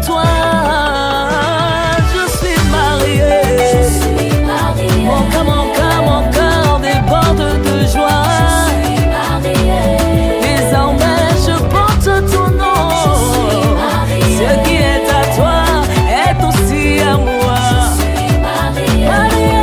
toi. Je suis mariée. Mon cœur déborde de joie. Je suis mariée. Désormais je porte ton nom. Ce qui est à toi est aussi à moi. Je suis mariée.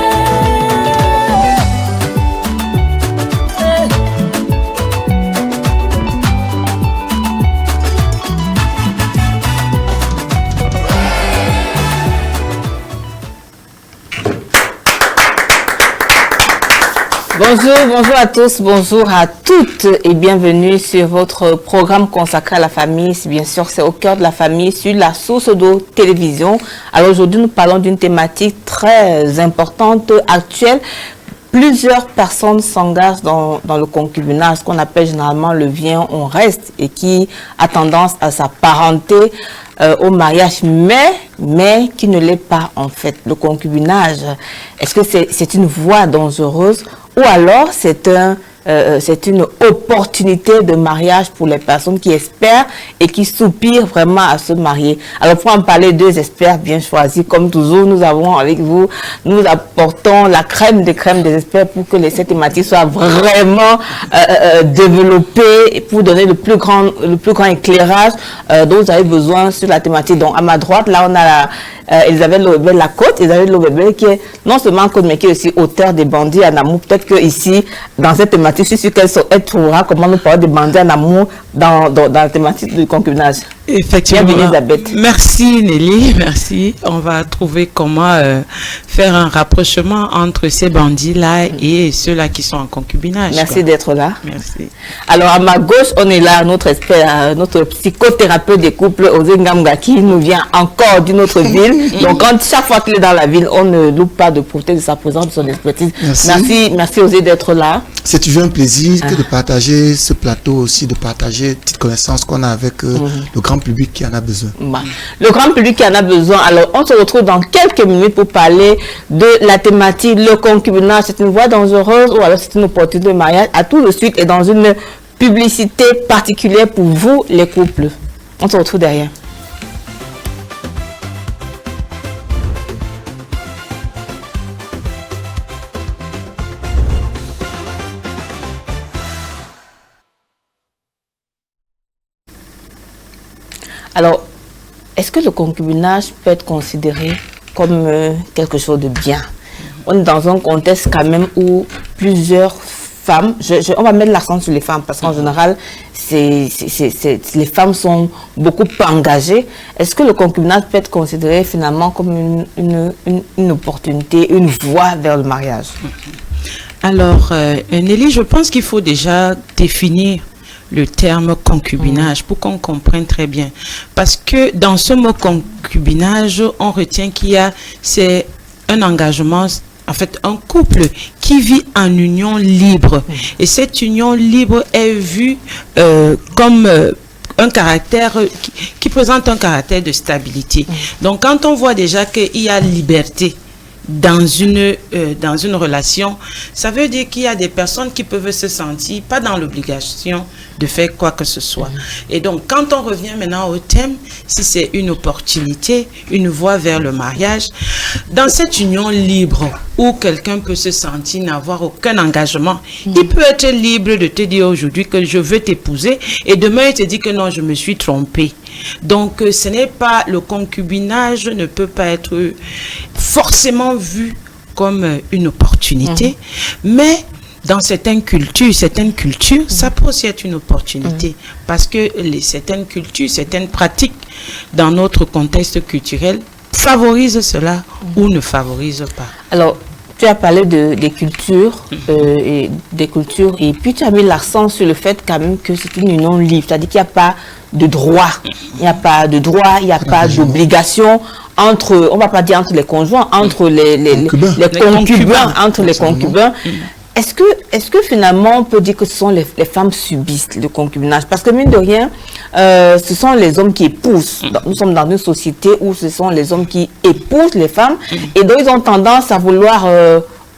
Bonjour à tous, bonjour à toutes et bienvenue sur votre programme consacré à la famille. Bien sûr, c'est au cœur de la famille sur la source d'eau télévision. Alors aujourd'hui, nous parlons d'une thématique très importante, actuelle. Plusieurs personnes s'engagent dans le concubinage, ce qu'on appelle généralement le viens, on reste, et qui a tendance à s'apparenter au mariage, mais qui ne l'est pas en fait. Le concubinage, est-ce que c'est une voie dangereuse ou alors c'est une opportunité de mariage pour les personnes qui espèrent et qui soupirent vraiment à se marier? Alors pour en parler, deux experts bien choisis. Comme toujours, nous avons avec vous, nous apportons la crème des experts pour que cette thématique soit vraiment développée et pour donner le plus grand éclairage dont vous avez besoin sur la thématique. Donc à ma droite, là on a Elisabeth Lobebel-Lacote, Elisabeth Lobebel qui est non seulement code mais qui est aussi auteur des bandits en amour. Peut-être que ici, dans cette thématique, je suis sûre qu'elle trouvera comment nous parler de bandits en amour dans la thématique du concubinage. Effectivement. Bienvenue Elisabeth. Merci Nelly, merci. On va trouver comment faire un rapprochement entre ces bandits-là et ceux-là qui sont en concubinage. Merci d'être là. Merci. Alors à ma gauche, on est là, notre expert, notre psychothérapeute des couples, Osé Ngamga, qui nous vient encore d'une autre ville. Donc chaque fois qu'il est dans la ville, on ne loupe pas de profiter de sa présence, de son expertise. Merci Osé d'être là. C'est toujours un plaisir que de partager ce plateau aussi, de partager une petite connaissance qu'on a avec le grand public qui en a besoin. Le grand public qui en a besoin. Alors, on se retrouve dans quelques minutes pour parler de la thématique, le concubinage. C'est une voie dangereuse ou alors c'est une opportunité de mariage? À tout de suite et dans une publicité particulière pour vous, les couples. On se retrouve derrière. Alors, est-ce que le concubinage peut être considéré comme quelque chose de bien? On est dans un contexte quand même où plusieurs femmes, on va mettre l'accent sur les femmes parce qu'en général, les femmes sont beaucoup engagées. Est-ce que le concubinage peut être considéré finalement comme une opportunité, une voie vers le mariage? Alors, Nelly, je pense qu'il faut déjà définir le terme concubinage pour qu'on comprenne très bien. Parce que dans ce mot concubinage, on retient c'est un engagement, en fait un couple qui vit en union libre. Et cette union libre est vue comme un caractère qui présente un caractère de stabilité. Donc quand on voit déjà qu'il y a liberté dans une relation, ça veut dire qu'il y a des personnes qui peuvent se sentir pas dans l'obligation de faire quoi que ce soit. Et donc, quand on revient maintenant au thème, si c'est une opportunité, une voie vers le mariage, dans cette union libre où quelqu'un peut se sentir n'avoir aucun engagement, il peut être libre de te dire aujourd'hui que je veux t'épouser et demain il te dit que non, je me suis trompé. Donc, ce n'est pas, le concubinage ne peut pas être forcément vu comme une opportunité, mais dans certaines cultures, ça peut aussi être une opportunité parce que certaines cultures, certaines pratiques dans notre contexte culturel favorisent cela ou ne favorisent pas. Alors, tu as parlé des cultures, et puis tu as mis l'accent sur le fait quand même que c'est une union libre, c'est-à-dire qu'il n'y a pas de droit, il n'y a pas d'obligation entre, on ne va pas dire entre les conjoints, entre les concubins, entre les concubins. Est-ce que finalement on peut dire que ce sont les femmes subissent le concubinage? Parce que mine de rien, ce sont les hommes qui épousent. Nous sommes dans une société où ce sont les hommes qui épousent les femmes et donc ils ont tendance à vouloir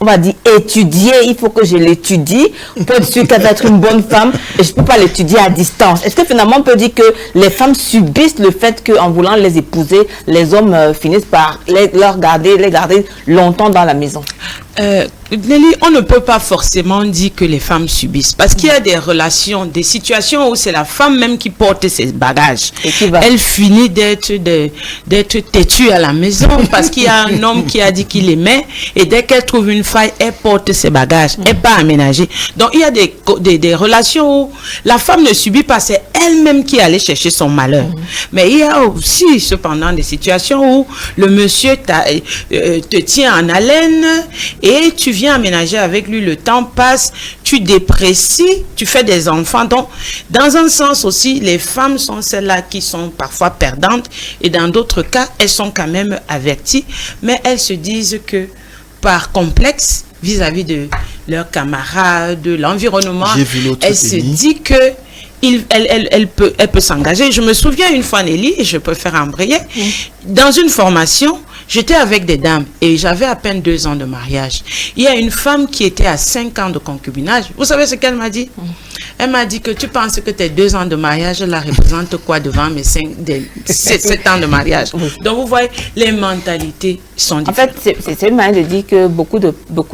on va dire, étudier. Il faut que je l'étudie pour être sûr qu'elle va être une bonne femme et je ne peux pas l'étudier à distance. Est-ce que finalement on peut dire que les femmes subissent le fait qu'en voulant les épouser, les hommes finissent par les garder longtemps dans la maison? Nelly, on ne peut pas forcément dire que les femmes subissent parce qu'il y a des relations, des situations où c'est la femme même qui porte ses bagages. Elle finit d'être têtue à la maison parce qu'il y a un homme qui a dit qu'il aimait et dès qu'elle trouve une faille, elle porte ses bagages, elle n'est pas aménagée. Donc il y a des relations où la femme ne subit pas, c'est elle-même qui allait chercher son malheur. Mais il y a aussi cependant des situations où le monsieur te tient en haleine et tu viens aménager avec lui, le temps passe, tu déprécies, tu fais des enfants. Donc, dans un sens aussi, les femmes sont celles-là qui sont parfois perdantes et dans d'autres cas, elles sont quand même averties, mais elles se disent que par complexe vis-à-vis de leurs camarades, de l'environnement, elles se disent que elle peut s'engager. Je me souviens une fois, Nelly, et je peux faire embrayer, dans une formation, j'étais avec des dames et j'avais à peine 2 ans de mariage. Il y a une femme qui était à 5 ans de concubinage. Vous savez ce qu'elle m'a dit? Elle m'a dit que tu penses que tes 2 ans de mariage la représentent quoi devant mes 7 ans de mariage? Donc vous voyez, les mentalités sont différentes. En fait, c'est une manière de dire que beaucoup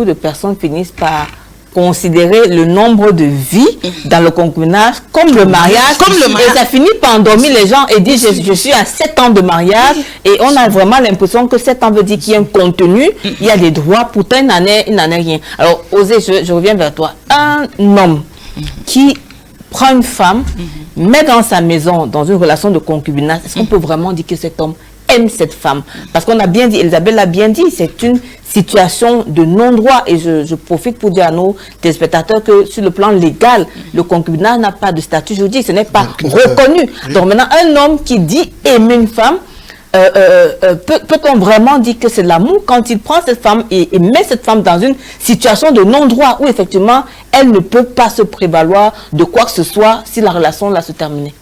de personnes finissent par considérer le nombre de vies dans le concubinage comme le mariage. Et ça finit par endormir les gens et dire je suis à 7 ans de mariage et on a vraiment l'impression que 7 ans veut dire qu'il y a un contenu, il y a des droits, pourtant il n'en est rien. Alors, Osée, je reviens vers toi. Un homme qui prend une femme, met dans sa maison, dans une relation de concubinage, est-ce qu'on peut vraiment dire que cet homme aime cette femme? Parce qu'on a bien dit, Elisabeth l'a bien dit, c'est une situation de non-droit et je profite pour dire à nos téléspectateurs que sur le plan légal, le concubinage n'a pas de statut juridique, ce n'est pas reconnu. Donc maintenant, un homme qui dit aimer une femme, peut-on vraiment dire que c'est l'amour quand il prend cette femme et met cette femme dans une situation de non-droit où effectivement elle ne peut pas se prévaloir de quoi que ce soit si la relation là se terminait?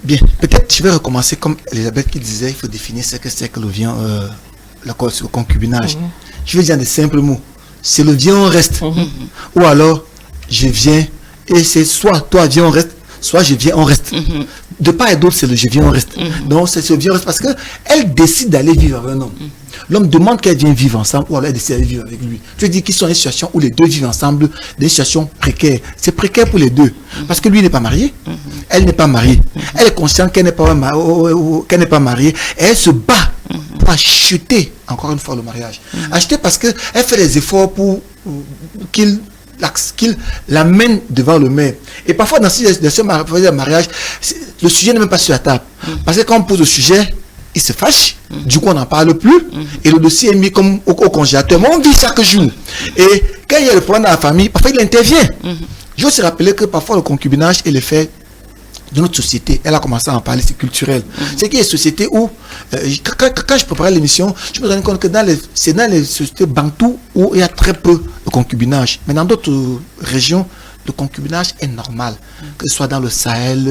Bien, peut-être je vais recommencer comme Elisabeth qui disait, il faut définir ce que c'est que le concubinage. Je vais dire des simples mots. C'est le viens, on reste. Ou alors, je viens et c'est soit toi viens, on reste, soit je viens, on reste. De part et d'autre, c'est le je viens, on reste. Donc, c'est ce viens, on reste parce qu'elle décide d'aller vivre avec un homme. L'homme demande qu'elle vienne vivre ensemble ou alors elle décide d'aller vivre avec lui. Je veux dire qu'ils sont dans une situation où les deux vivent ensemble, des situations précaires. C'est précaire pour les deux. Parce que lui n'est pas marié, elle n'est pas mariée. Elle est consciente qu'elle n'est pas mariée et elle se bat pour acheter encore une fois le mariage. Acheter parce qu'elle fait des efforts pour qu'il l'amène devant le maire. Et parfois dans ce mariage, le sujet n'est même pas sur la table. Parce que quand on pose le sujet, il se fâche, du coup on n'en parle plus, et le dossier est mis comme au congélateur. Mais on vit chaque jour. Et quand il y a le problème dans la famille, parfois il intervient. Je veux aussi rappeler que parfois le concubinage est l'effet de notre société. Elle a commencé à en parler, c'est culturel. C'est qu'il y a des sociétés où, quand je préparais l'émission, je me rendais compte que c'est dans les sociétés bantoues où il y a très peu de concubinage. Mais dans d'autres régions, le concubinage est normal, que ce soit dans le Sahel,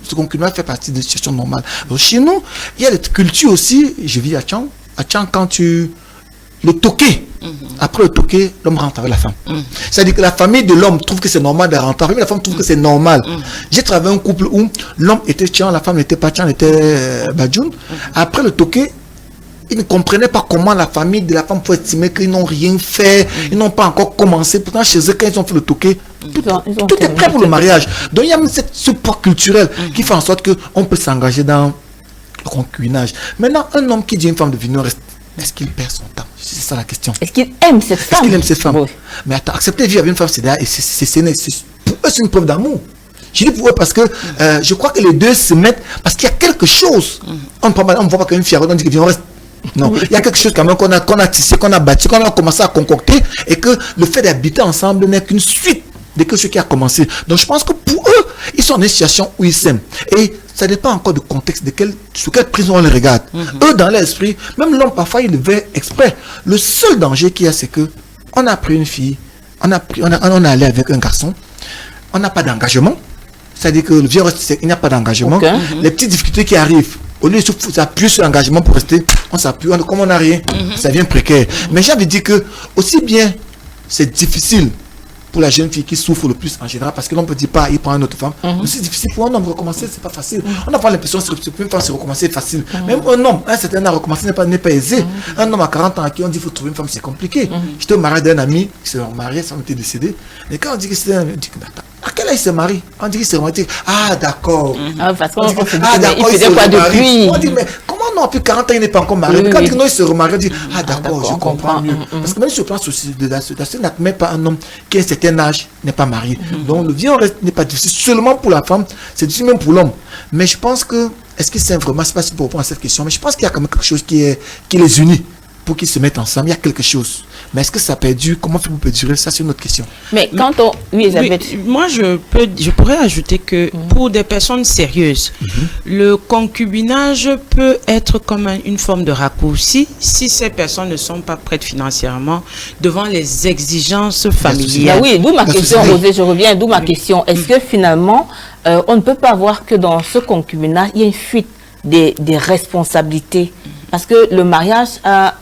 ce concubinage fait partie des situations normales. Donc, chez nous, il y a des cultures aussi, je vis à Tchang, quand le toqué, après le toqué, l'homme rentre avec la femme. C'est-à-dire que la famille de l'homme trouve que c'est normal de rentrer, la famille trouve que c'est normal. J'ai travaillé un couple où l'homme était Tchang, la femme n'était pas Tchang, elle était Badjoun. Après le toqué, ils ne comprenaient pas comment la famille de la femme peut estimer qu'ils n'ont rien fait, ils n'ont pas encore commencé. Pourtant, chez eux, quand ils ont fait le toqué, tout est prêt pour le mariage. Donc, il y a ce poids culturel qui fait en sorte qu'on peut s'engager dans le concubinage. Maintenant, un homme qui dit à une femme de venir rester, est-ce qu'il perd son temps? C'est ça la question. Est-ce qu'il aime cette femme? Est-ce qu'il aime cette femme? Oui. Mais attends, accepter de vivre avec une femme, pour eux, c'est une preuve d'amour. Je dis pour eux parce que je crois que les deux se mettent, parce qu'il y a quelque chose. On ne voit pas qu'une fière, on dit que viens, on reste. Non, il y a quelque chose quand même qu'on a tissé, qu'on a bâti, qu'on a commencé à concocter, et que le fait d'habiter ensemble n'est qu'une suite de quelque chose qui a commencé. Donc je pense que pour eux, ils sont dans une situation où ils s'aiment. Et ça dépend encore du contexte, sous quelle prison on les regarde. Eux, dans l'esprit, même l'homme, parfois, il le veut exprès. Le seul danger qu'il y a, c'est que on a pris une fille, on est allé avec un garçon, on n'a pas d'engagement. C'est-à-dire que le vieux, il n'y a pas d'engagement. Les petites difficultés qui arrivent, Au lieu de s'appuyer sur l'engagement pour rester, on s'appuie, comme on n'a rien, ça devient précaire. Mais j'ai envie de dire que, aussi bien, c'est difficile pour la jeune fille qui souffre le plus en général, parce que l'on peut dire pas, il prend une autre femme. Mais c'est difficile pour un homme recommencer, c'est pas facile. On n'a pas l'impression que pour une femme se recommencer est facile. Même un homme, un certain âge recommencer n'est pas aisé. Un homme à 40 ans à qui on dit qu'il faut trouver une femme, c'est compliqué. J'étais au mariage d'un ami qui s'est marié, sa femme était décédée. Et quand on dit que c'est un, on dit que à quel âge il se marie? On dit qu'il s'est marié. Ah d'accord. Parce qu'on d'accord, il faisait quoi depuis? On dit mais comment non, depuis 40 ans il n'est pas encore marié? Quand non, il se remarie, on dit ah d'accord, je comprends mieux. Parce que même sur le plan de la société n'admet pas un homme qui a un certain âge n'est pas marié. Donc le vieux reste n'est pas difficile seulement pour la femme, c'est difficile même pour l'homme. Mais je pense que, est-ce que c'est vraiment, c'est pas si pour répondre à cette question, mais je pense qu'il y a quand même quelque chose qui les unit pour qu'ils se mettent ensemble. Il y a quelque chose. Mais est-ce que ça perdure? Comment faire pour perdurer? Ça, c'est une autre question. Mais quand on... Oui, Elisabeth. Oui, moi, je pourrais ajouter que pour des personnes sérieuses, le concubinage peut être comme une forme de raccourci si ces personnes ne sont pas prêtes financièrement devant les exigences familiales. Oui, d'où ma question, Rosée, je reviens, d'où ma question. Est-ce que finalement, on ne peut pas voir que dans ce concubinage, il y a une fuite des responsabilités? Parce que le mariage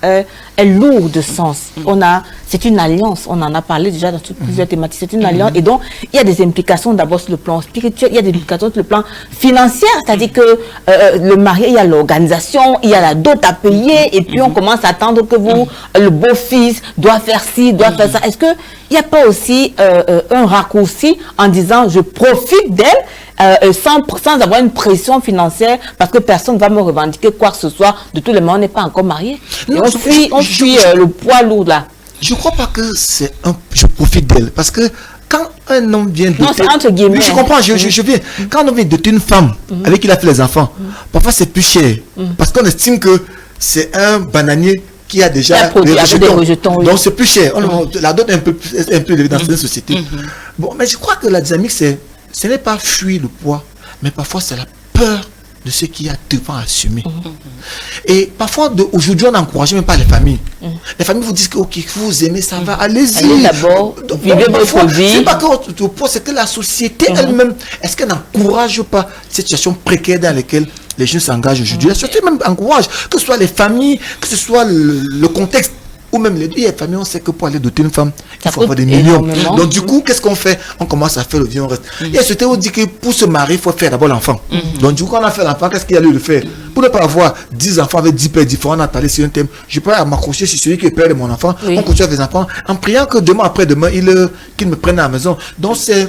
est lourd de sens. C'est une alliance, on en a parlé déjà dans plusieurs thématiques, c'est une alliance. Et donc, il y a des implications d'abord sur le plan spirituel, il y a des implications sur le plan financier. C'est-à-dire que le mariage, il y a l'organisation, il y a la dot à payer, et puis on commence à attendre que le beau-fils doit faire ci, doit faire ça. Est-ce qu'il n'y a pas aussi un raccourci en disant je profite d'elle sans avoir une pression financière parce que personne ne va me revendiquer quoi que ce soit, de tous les moments, on n'est pas encore marié. Non, on fuit le poids lourd là. Je ne crois pas que c'est je profite d'elle. Parce que quand un homme vient de... Non, c'est entre guillemets. Oui, je comprends, je viens. Quand un homme vient de une femme avec qui il a fait les enfants, parfois c'est plus cher. Parce qu'on estime que c'est un bananier qui a déjà des rejetons. Donc c'est plus cher. La dot est un peu élevée dans cette société. Bon, mais je crois que la dynamique, ce n'est pas fuir le poids, mais parfois c'est la peur de ce qu'il y a devant assumer. Et parfois, aujourd'hui, on n'encourage même pas les familles. Les familles vous disent que ok, vous aimez, ça va, allez-y. Allez d'abord, vivez votre vie. C'est pas que votre poids, c'est que la société elle-même, est-ce qu'elle n'encourage pas cette situation précaire dans laquelle les jeunes s'engagent aujourd'hui? La société même encourage, que ce soit les familles, que ce soit le contexte, ou même les deux familles, on sait que pour aller doter une femme, il faut avoir des millions. Donc du coup, qu'est-ce qu'on fait? On commence à faire le vieux, on reste. Et c'était on dit que pour se marier, il faut faire d'abord l'enfant. Donc du coup, on a fait l'enfant, qu'est-ce qu'il y a lieu de faire? Pour ne pas avoir 10 enfants avec 10 pères différents, on a parlé sur un thème. Je peux m'accrocher sur celui qui est père de mon enfant. On continue avec les enfants en priant que demain après-demain, qu'il me prenne à la maison. Donc c'est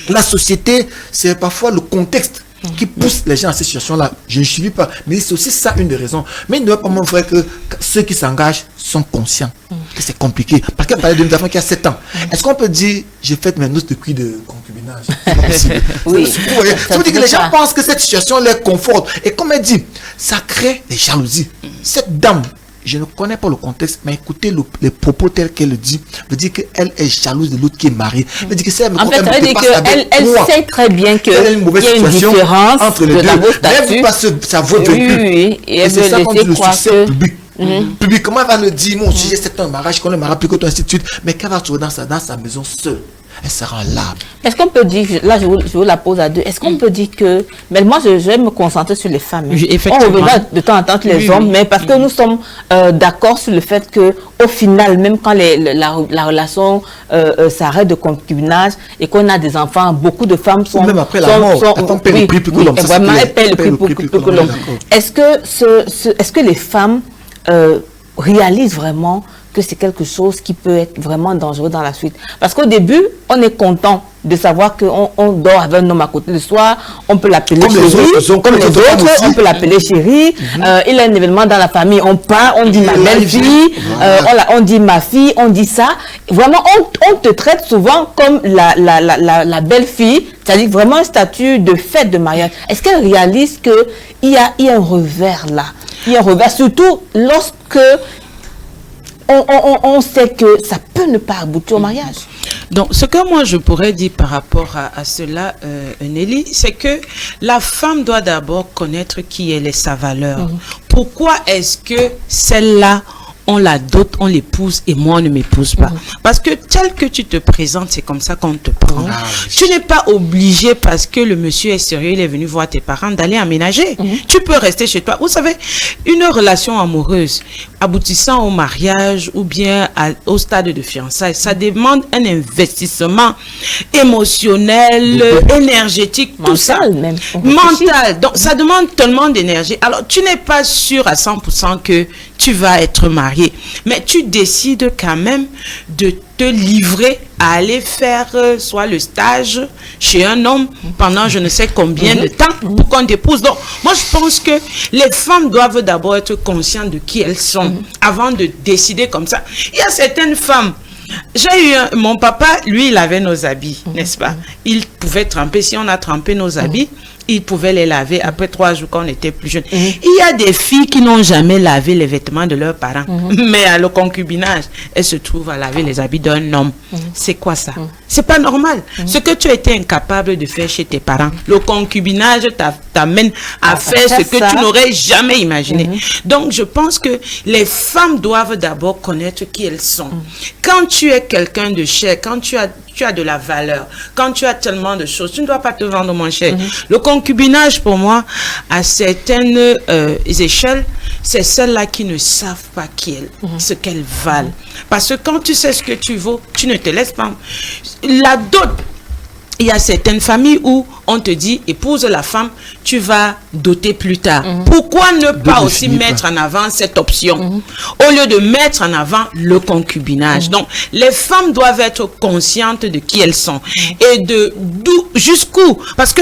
la société, c'est parfois le contexte qui pousse les gens à cette situation-là. Je ne suis pas. Mais c'est aussi ça une des raisons. Mais il ne doit pas montrer que ceux qui s'engagent sont conscients que c'est compliqué. Parce qu'elle parlait d'une femme qui a 7 ans. Est-ce qu'on peut dire, j'ai fait mes notes de prix de concubinage? C'est pas possible. Ça veut dire que les gens pensent que cette situation les conforte. Et comme elle dit, ça crée des jalousies. Cette dame, je ne connais pas le contexte, mais écoutez les propos tels qu'elle le dit, veut dire qu'elle est jalouse de l'autre qui est marié. Veut dire que c'est en fait, ça veut dire qu'elle sait très bien qu'il y a une différence entre les deux. Mais parce que ça vaut vécu. Et c'est ça qu'on dit le succès public. Publiquement, elle va le dire, mon sujet c'est un mariage, je connais le mariage plus que toi, ainsi de suite. Mais qu'elle va trouver dans sa maison seule, elle sera là. Est-ce qu'on peut dire, là je vous la pose à deux, est-ce qu'on peut dire que, mais moi je vais me concentrer sur les femmes. On reviendra de temps en temps sur les hommes, mais parce que nous sommes d'accord sur le fait que au final, même quand la relation s'arrête de concubinage et qu'on a des enfants, beaucoup de femmes sont... Même après la mort, elles paient le prix plus que l'homme. Vraiment, elles paient le prix plus que l'homme. Est-ce que les femmes réalisent vraiment que c'est quelque chose qui peut être vraiment dangereux dans la suite? Parce qu'au début, on est content de savoir qu'on dort avec un homme à côté de soi, on peut l'appeler chérie, comme les autres, on peut l'appeler chérie, il y a un événement dans la famille, on part, on dit ma belle-fille, on dit ma fille, on dit ça. Vraiment, on te traite souvent comme la belle-fille, c'est-à-dire vraiment un statut de fête de mariage. Est-ce qu'elle réalise qu'il y a un revers là? Il y a un revers, surtout lorsque on sait que ça peut ne pas aboutir au mariage. Donc, ce que moi je pourrais dire par rapport à cela, Nelly, c'est que la femme doit d'abord connaître qui elle est, sa valeur. Pourquoi est-ce que celle-là, on la dote, on l'épouse et moi on ne m'épouse pas. Parce que tel que tu te présentes, c'est comme ça qu'on te prend. Tu n'es pas obligé parce que le monsieur est sérieux, il est venu voir tes parents d'aller aménager. Tu peux rester chez toi. Vous savez, une relation amoureuse aboutissant au mariage ou bien au stade de fiançailles, ça demande un investissement émotionnel, énergétique, tout ça. Même. Mental. Donc, ça demande tellement d'énergie. Alors, tu n'es pas sûr à 100% que tu vas être marié. Mais tu décides quand même de te livrer à aller faire soit le stage chez un homme pendant je ne sais combien de temps pour qu'on t'épouse. Donc, moi, je pense que les femmes doivent d'abord être conscientes de qui elles sont avant de décider comme ça. Il y a certaines femmes. J'ai eu mon papa, lui, il avait nos habits, n'est-ce pas? Il pouvait tremper, si on a trempé nos habits, il pouvait les laver après 3 jours quand on était plus jeune. Il y a des filles qui n'ont jamais lavé les vêtements de leurs parents, mais à le concubinage, elles se trouvent à laver les habits d'un homme. C'est quoi ça? C'est pas normal. Ce que tu as été incapable de faire chez tes parents, le concubinage t'amène à faire ce que tu n'aurais jamais imaginé. Donc, je pense que les femmes doivent d'abord connaître qui elles sont. Quand tu es quelqu'un de cher, quand tu as de la valeur, quand tu as tellement de choses, tu ne dois pas te vendre moins cher. Le concubinage, pour moi, à certaines échelles, c'est celles-là qui ne savent pas ce qu'elles valent. Parce que quand tu sais ce que tu vaux, tu ne te laisses pas. La dot, il y a certaines familles où on te dit, épouse la femme, tu vas doter plus tard. Pourquoi ne pas aussi mettre en avant cette option au lieu de mettre en avant le concubinage? Donc, les femmes doivent être conscientes de qui elles sont et de d'où jusqu'où. Parce que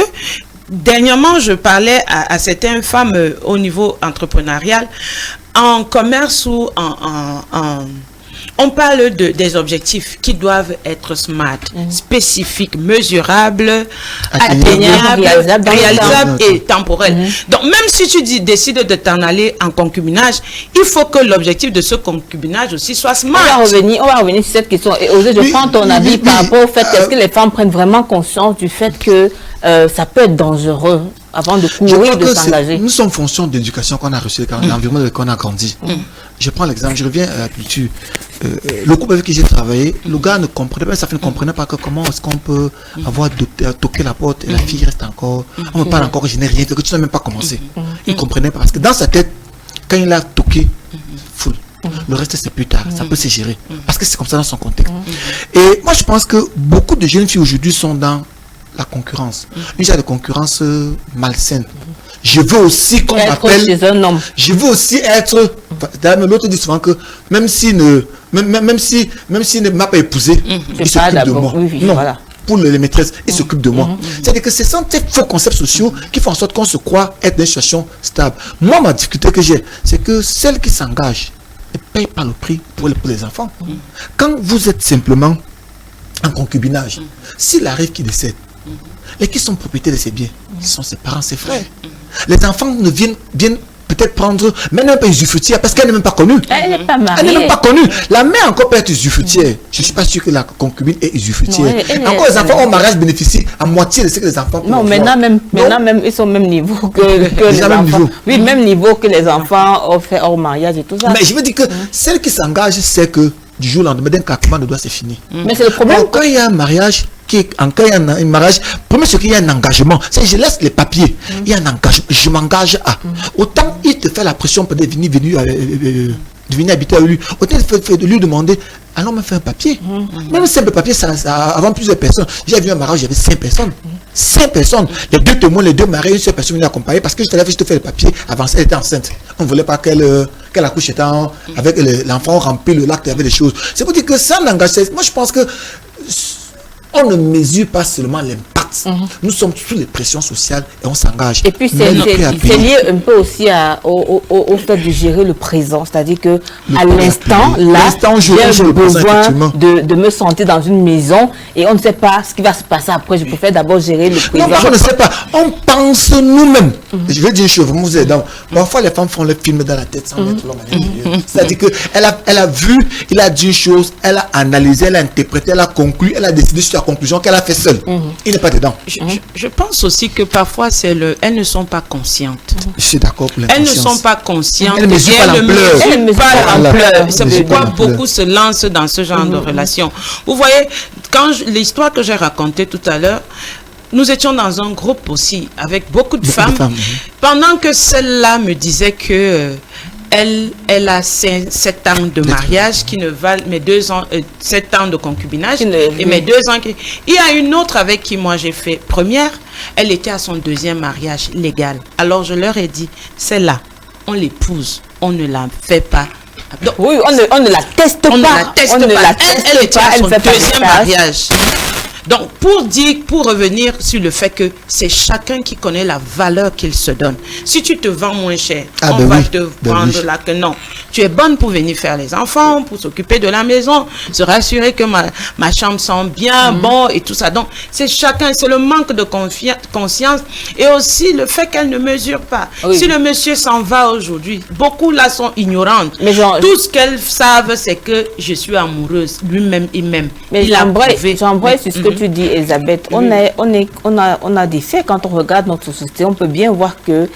dernièrement, je parlais à certaines femmes au niveau entrepreneurial, en commerce ou on parle des objectifs qui doivent être smart, spécifiques, mesurables, atteignables, réalisables et temporels. Donc, même si tu décides de t'en aller en concubinage, il faut que l'objectif de ce concubinage aussi soit smart. On va revenir sur cette question. Et Osée, je prends ton avis par rapport au fait est-ce que les femmes prennent vraiment conscience du fait que ça peut être dangereux avant de courir, de s'engager? Nous sommes fonction de l'éducation qu'on a reçue, l'environnement dans lequel on a grandi. Je prends l'exemple, je reviens à la culture. Le couple avec qui j'ai travaillé, le gars ne comprenait pas, ça ne comprenait pas que comment est-ce qu'on peut avoir toqué la porte et la fille reste encore, on me parle encore que je n'ai rien fait, que tu n'as même pas commencé. Il ne comprenait pas parce que dans sa tête, quand il a toqué, full. Le reste c'est plus tard, ça peut se gérer parce que c'est comme ça dans son contexte. Et moi je pense que beaucoup de jeunes filles aujourd'hui sont dans la concurrence, une genre de concurrence malsaine. Je veux aussi qu'on m'appelle. Je veux aussi être. L'autre dit souvent que même s'il ne m'a pas épousé, il s'occupe de moi. Non, voilà. Pour les maîtresses, il s'occupe de moi. C'est-à-dire que ce sont ces faux concepts sociaux qui font en sorte qu'on se croit être dans une situation stable. Moi, ma difficulté que j'ai, c'est que celles qui s'engagent ne payent pas le prix pour les enfants. Quand vous êtes simplement en concubinage, s'il arrive qu'il décède, et qui sont propriétaires de ses biens, ce sont ses parents, ses frères. Les enfants ne viennent peut-être prendre, mais elle n'est pas usufruitière parce qu'elle n'est même pas connue. Elle n'est pas mariée. Elle n'est même pas connue. La mère encore peut être usufruitière. Je ne suis pas sûr que la concubine est usufruitière. Encore les enfants au mariage bénéficient à moitié de ce que les enfants peuvent. Non, maintenant même, ils sont au même niveau que les enfants. Oui, même niveau que les enfants ont fait hors mariage et tout ça. Mais je veux dire que celle qui s'engage, c'est que du jour au lendemain, d'un claquement de doigts, c'est fini. Mais c'est le problème. Quand il y a un mariage, quand il y a un mariage, premier c'est qu'il y a un engagement. C'est je laisse les papiers. Il y a un engagement. Je m'engage à. Autant il te fait la pression pour de venir habiter avec lui. Autant il fait de lui demander, allons me faire un papier. Même simple papier, ça avant plusieurs personnes. J'ai vu un mariage, j'avais 5 personnes. 5 personnes. Les 2 témoins, les 2 mariés, une seule personne venue accompagner parce que je te fais le papier avant elle était enceinte. On ne voulait pas qu'elle accouche étant avec l'enfant rempli le lac avec des choses. C'est pour dire que ça n'engage. Moi je pense que on ne mesure pas seulement l'impact. Nous sommes sous les pressions sociales et on s'engage. Et puis c'est lié un peu aussi au fait de gérer le présent. C'est-à-dire que à l'instant, là, j'ai besoin de me sentir dans une maison et on ne sait pas ce qui va se passer après. Je préfère d'abord gérer le présent. Non, on ne sait pas. On pense nous-mêmes. Je vais dire une chose, vraiment vous aidant. Parfois les femmes font le film dans la tête sans mettre l'homme à l'intérieur. C'est-à-dire qu'elle a vu, il a dit une chose, elle a analysé, elle a interprété, elle a conclu, elle a décidé sur la conclusion qu'elle a fait seule. Il n'est pas dedans. Je pense aussi que parfois, elles ne sont pas conscientes. Je suis d'accord pour Elles ne sont pas conscientes. Elles ne mesurent pas l'ampleur. Elles ne mesurent pas l'ampleur. C'est Elles ne pourquoi mesurent pas l'ampleur. beaucoup se lancent dans ce genre de relation. Vous voyez, l'histoire que j'ai racontée tout à l'heure, nous étions dans un groupe aussi avec beaucoup de femmes. Pendant que celle-là me disait que elle a 7 ans de mariage qui ne valent, mais 7 ans de concubinage et mes 2 ans. Il y a une autre avec qui moi j'ai fait première, elle était à son 2e mariage légal. Alors je leur ai dit, celle-là, on l'épouse, on ne la fait pas. Donc, oui, on ne la teste pas. Elle était à son 2e mariage. Donc, pour revenir sur le fait que c'est chacun qui connaît la valeur qu'il se donne. Si tu te vends moins cher, on va te vendre là que non. Tu es bonne pour venir faire les enfants, pour s'occuper de la maison, se rassurer que ma chambre sent bien, bon et tout ça. Donc, c'est chacun, c'est le manque de conscience et aussi le fait qu'elle ne mesure pas. Oui. Si le monsieur s'en va aujourd'hui, beaucoup là sont ignorantes. Mais tout ce qu'elles savent, c'est que je suis amoureuse. Lui-même, il m'aime. Mais j'embraye sur ce que tu dis, Elisabeth. On a des faits. Quand on regarde notre société, on peut bien voir que,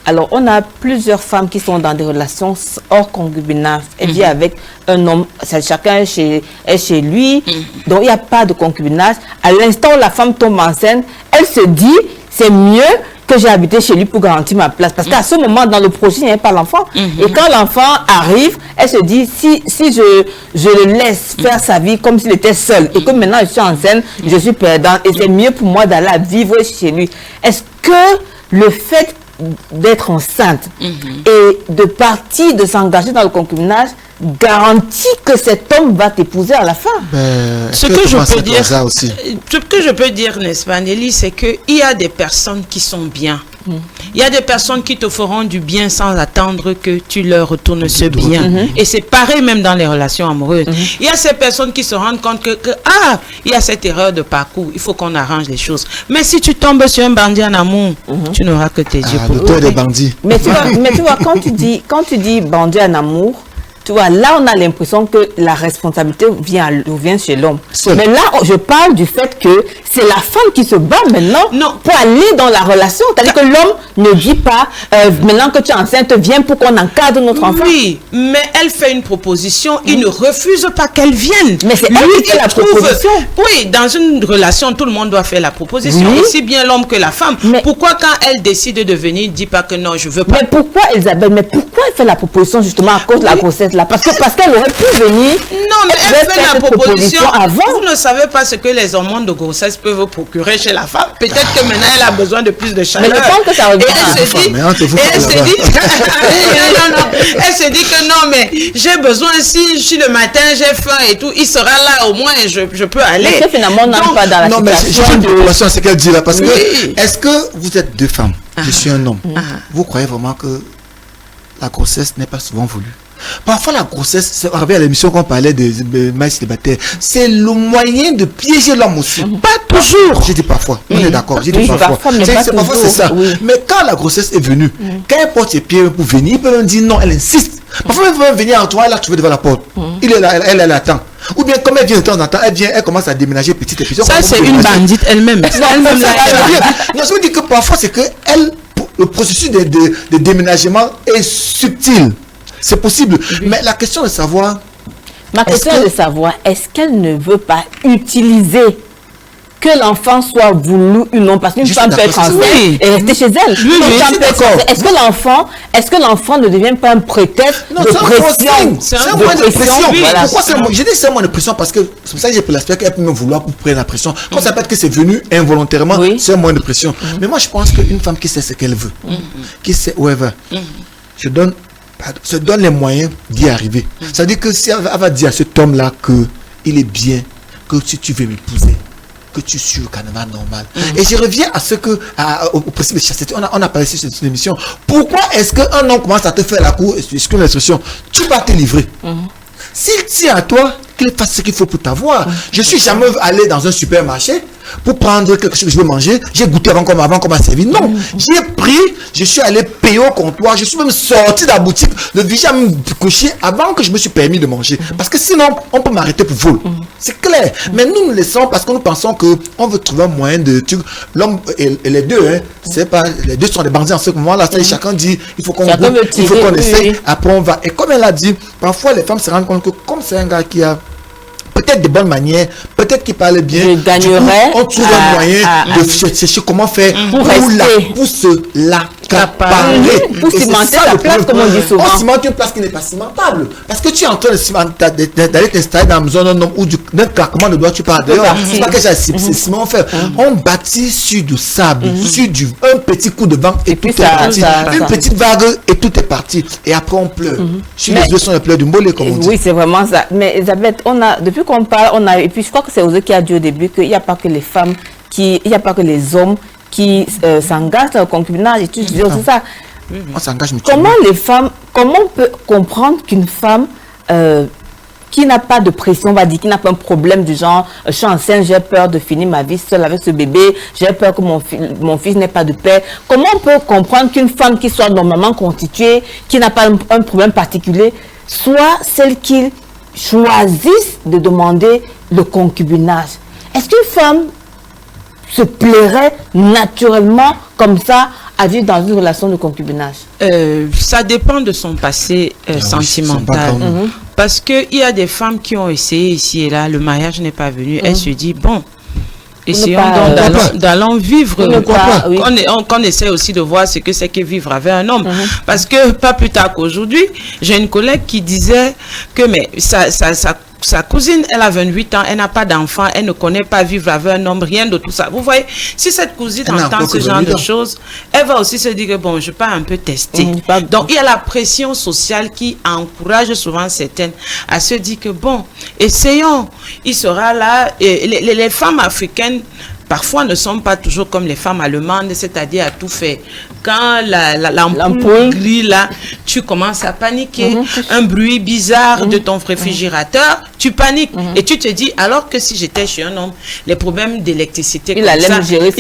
alors, on a plusieurs femmes qui sont dans des relations hors concubinage. Elles vivent avec un homme, chacun est chez lui, donc il n'y a pas de concubinage. À l'instant où la femme tombe enceinte, elle se dit, c'est mieux que j'ai habité chez lui pour garantir ma place. Parce qu'à ce moment, dans le projet, il n'y a pas l'enfant. Et quand l'enfant arrive, elle se dit, si je le laisse faire sa vie comme s'il était seul, et que maintenant je suis enceinte, je suis perdante, et c'est mieux pour moi d'aller vivre chez lui. Est-ce que le fait d'être enceinte et de partir, de s'engager dans le concubinage, garantit que cet homme va t'épouser à la fin? Ce que je peux dire, n'est-ce pas, Nelly, c'est qu'il y a des personnes qui sont bien. Il y a des personnes qui te feront du bien sans attendre que tu leur retournes ce bien. Et c'est pareil même dans les relations amoureuses. Il y a ces personnes qui se rendent compte que il y a cette erreur de parcours, il faut qu'on arrange les choses. Mais si tu tombes sur un bandit en amour, tu n'auras que tes yeux pour toi. Des bandits. Mais tu vois, quand tu dis bandit en amour, tu vois, là, on a l'impression que la responsabilité vient chez l'homme. Mais là, je parle du fait que c'est la femme qui se bat maintenant pour aller dans la relation. C'est-à-dire que l'homme ne dit pas, maintenant que tu es enceinte, viens pour qu'on encadre notre enfant. Oui, mais elle fait une proposition, il ne refuse pas qu'elle vienne. Mais c'est elle qui fait la proposition. Oui, dans une relation, tout le monde doit faire la proposition, aussi bien l'homme que la femme. Mais pourquoi quand elle décide de venir, il ne dit pas que non, je veux pas? Mais pourquoi, Elisabeth, elle fait la proposition justement à cause de la grossesse? Parce qu'elle aurait pu venir. Non, mais elle fait la proposition avant. Vous ne savez pas ce que les hormones de grossesse peuvent procurer chez la femme. Peut-être que maintenant elle a besoin de plus de chaleur. Mais le temps que ça revient. Elle se dit que non, mais j'ai besoin, si je suis le matin, j'ai faim et tout, il sera là au moins et je peux aller. Mais finalement, on n'arrive pas dans la situation. Non, mais j'ai une proposition à ce qu'elle dit là. Parce que, est-ce que vous êtes 2 femmes, je suis un homme, vous croyez vraiment que la grossesse n'est pas souvent voulue? Parfois la grossesse, c'est à l'émission qu'on parlait de maïs célibataire, c'est le moyen de piéger l'homme aussi. Pas toujours. J'ai dit parfois. On est d'accord. J'ai dit parfois. Parfois c'est ça. Mais quand la grossesse est venue, quand elle porte ses pieds pour venir, il peut même dire non, elle insiste. Parfois elle peut même venir en toi, elle l'a trouvé devant la porte. Il est là, elle attend. Ou bien comme elle vient de temps en temps, elle commence à déménager petit à petit. Ça c'est une bandite elle-même. Non, je veux dire que parfois c'est que le processus de déménagement est subtil. C'est possible. Mais la question est de savoir... Ma question est de savoir, est-ce qu'elle ne veut pas utiliser que l'enfant soit voulu ou non? Parce qu'une femme peut être enceinte et rester chez elle. Est-ce que l'enfant ne devient pas un prétexte de pression? C'est un moyen de pression. Pourquoi je dis c'est un moyen de pression? Parce que c'est pour ça que j'ai pris l'aspect qu'elle peut me vouloir pour prendre la pression. Quand ça peut être que c'est venu involontairement, c'est un moyen de pression. Mais moi je pense qu'une femme qui sait ce qu'elle veut, qui sait où elle va, se donne les moyens d'y arriver. Ça veut dire que si elle va dire à cet homme-là qu'il est bien, que si tu veux m'épouser, que tu suis au carnaval normal. Et je reviens à au principe de chasteté. On a parlé sur cette émission. Pourquoi est-ce qu'un homme commence à te faire la cour, excuse l'expression, tu vas te livrer? S'il tient à toi, qu'il fasse ce qu'il faut pour t'avoir. Je suis jamais allé dans un supermarché pour prendre quelque chose que je veux manger, j'ai goûté avant qu'on m'a servi. Non, j'ai pris, je suis allé payer au comptoir, je suis même sorti de la boutique, le vigile a me couché avant que je me suis permis de manger. Parce que sinon, on peut m'arrêter pour vol. C'est clair. Mais nous laissons parce que nous pensons qu'on veut trouver un moyen de... L'homme et les deux, hein, c'est pas, les deux sont des bandits en ce moment-là. Chacun dit, il faut qu'on essaye. Après, on va. Et comme elle a dit, parfois les femmes se rendent compte que comme c'est un gars qui a peut-être de bonnes manières, peut-être qu'il parlait bien, je gagnerais on trouve un moyen de chercher comment faire pour se l'accaparer. Pour cimenter la place, comme on dit souvent. On cimente une place qui n'est pas cimentable. Parce que tu es en train d'aller t'installer dans une zone d'un homme ou d'un claquement de doigts, tu pars dehors. C'est pas que c'est ciment fait. On bâtit sur du sable, sur un petit coup de vent et tout est parti. Une petite vague et tout est parti. Et après on pleure. Sur les yeux sont les pleurs du mollet, comme on dit. Oui, c'est vraiment ça. Mais Elisabeth, depuis qu'on parle, et puis je crois que c'est Osée qui a dit au début qu'il n'y a pas que les femmes, il n'y a pas que les hommes qui s'engagent dans le concubinage et tout, c'est ça. On s'engage mutuellement. Comment on peut comprendre qu'une femme qui n'a pas de pression, on va dire, qui n'a pas un problème du genre, je suis enceinte, j'ai peur de finir ma vie seule avec ce bébé, j'ai peur que mon fils n'ait pas de père. Comment on peut comprendre qu'une femme qui soit normalement constituée, qui n'a pas un problème particulier, soit celle qui choisissent de demander le concubinage? Est-ce qu'une femme se plairait naturellement comme ça à vivre dans une relation de concubinage? Ça dépend de son passé sentimental. Parce qu'il y a des femmes qui ont essayé ici et là, le mariage n'est pas venu, elle se dit, bon, essayons donc d'aller vivre. Qu'on essaie aussi de voir ce que c'est que vivre avec un homme. Parce que pas plus tard qu'aujourd'hui, j'ai une collègue qui disait que mais sa cousine, elle a 28 ans, elle n'a pas d'enfant, elle ne connaît pas vivre avec un homme, rien de tout ça. Vous voyez, si cette cousine entend ce genre de choses, elle va aussi se dire que bon, je peux un peu tester. Donc, il y a la pression sociale qui encourage souvent certaines à se dire que bon, essayons. Il sera là, et les femmes africaines parfois ne sont pas toujours comme les femmes allemandes, c'est-à-dire à tout faire. Quand l'ampoule grille là, tu commences à paniquer. Un bruit bizarre de ton réfrigérateur, tu paniques. Et tu te dis, alors que si j'étais chez un homme, les problèmes d'électricité, il allait me gérer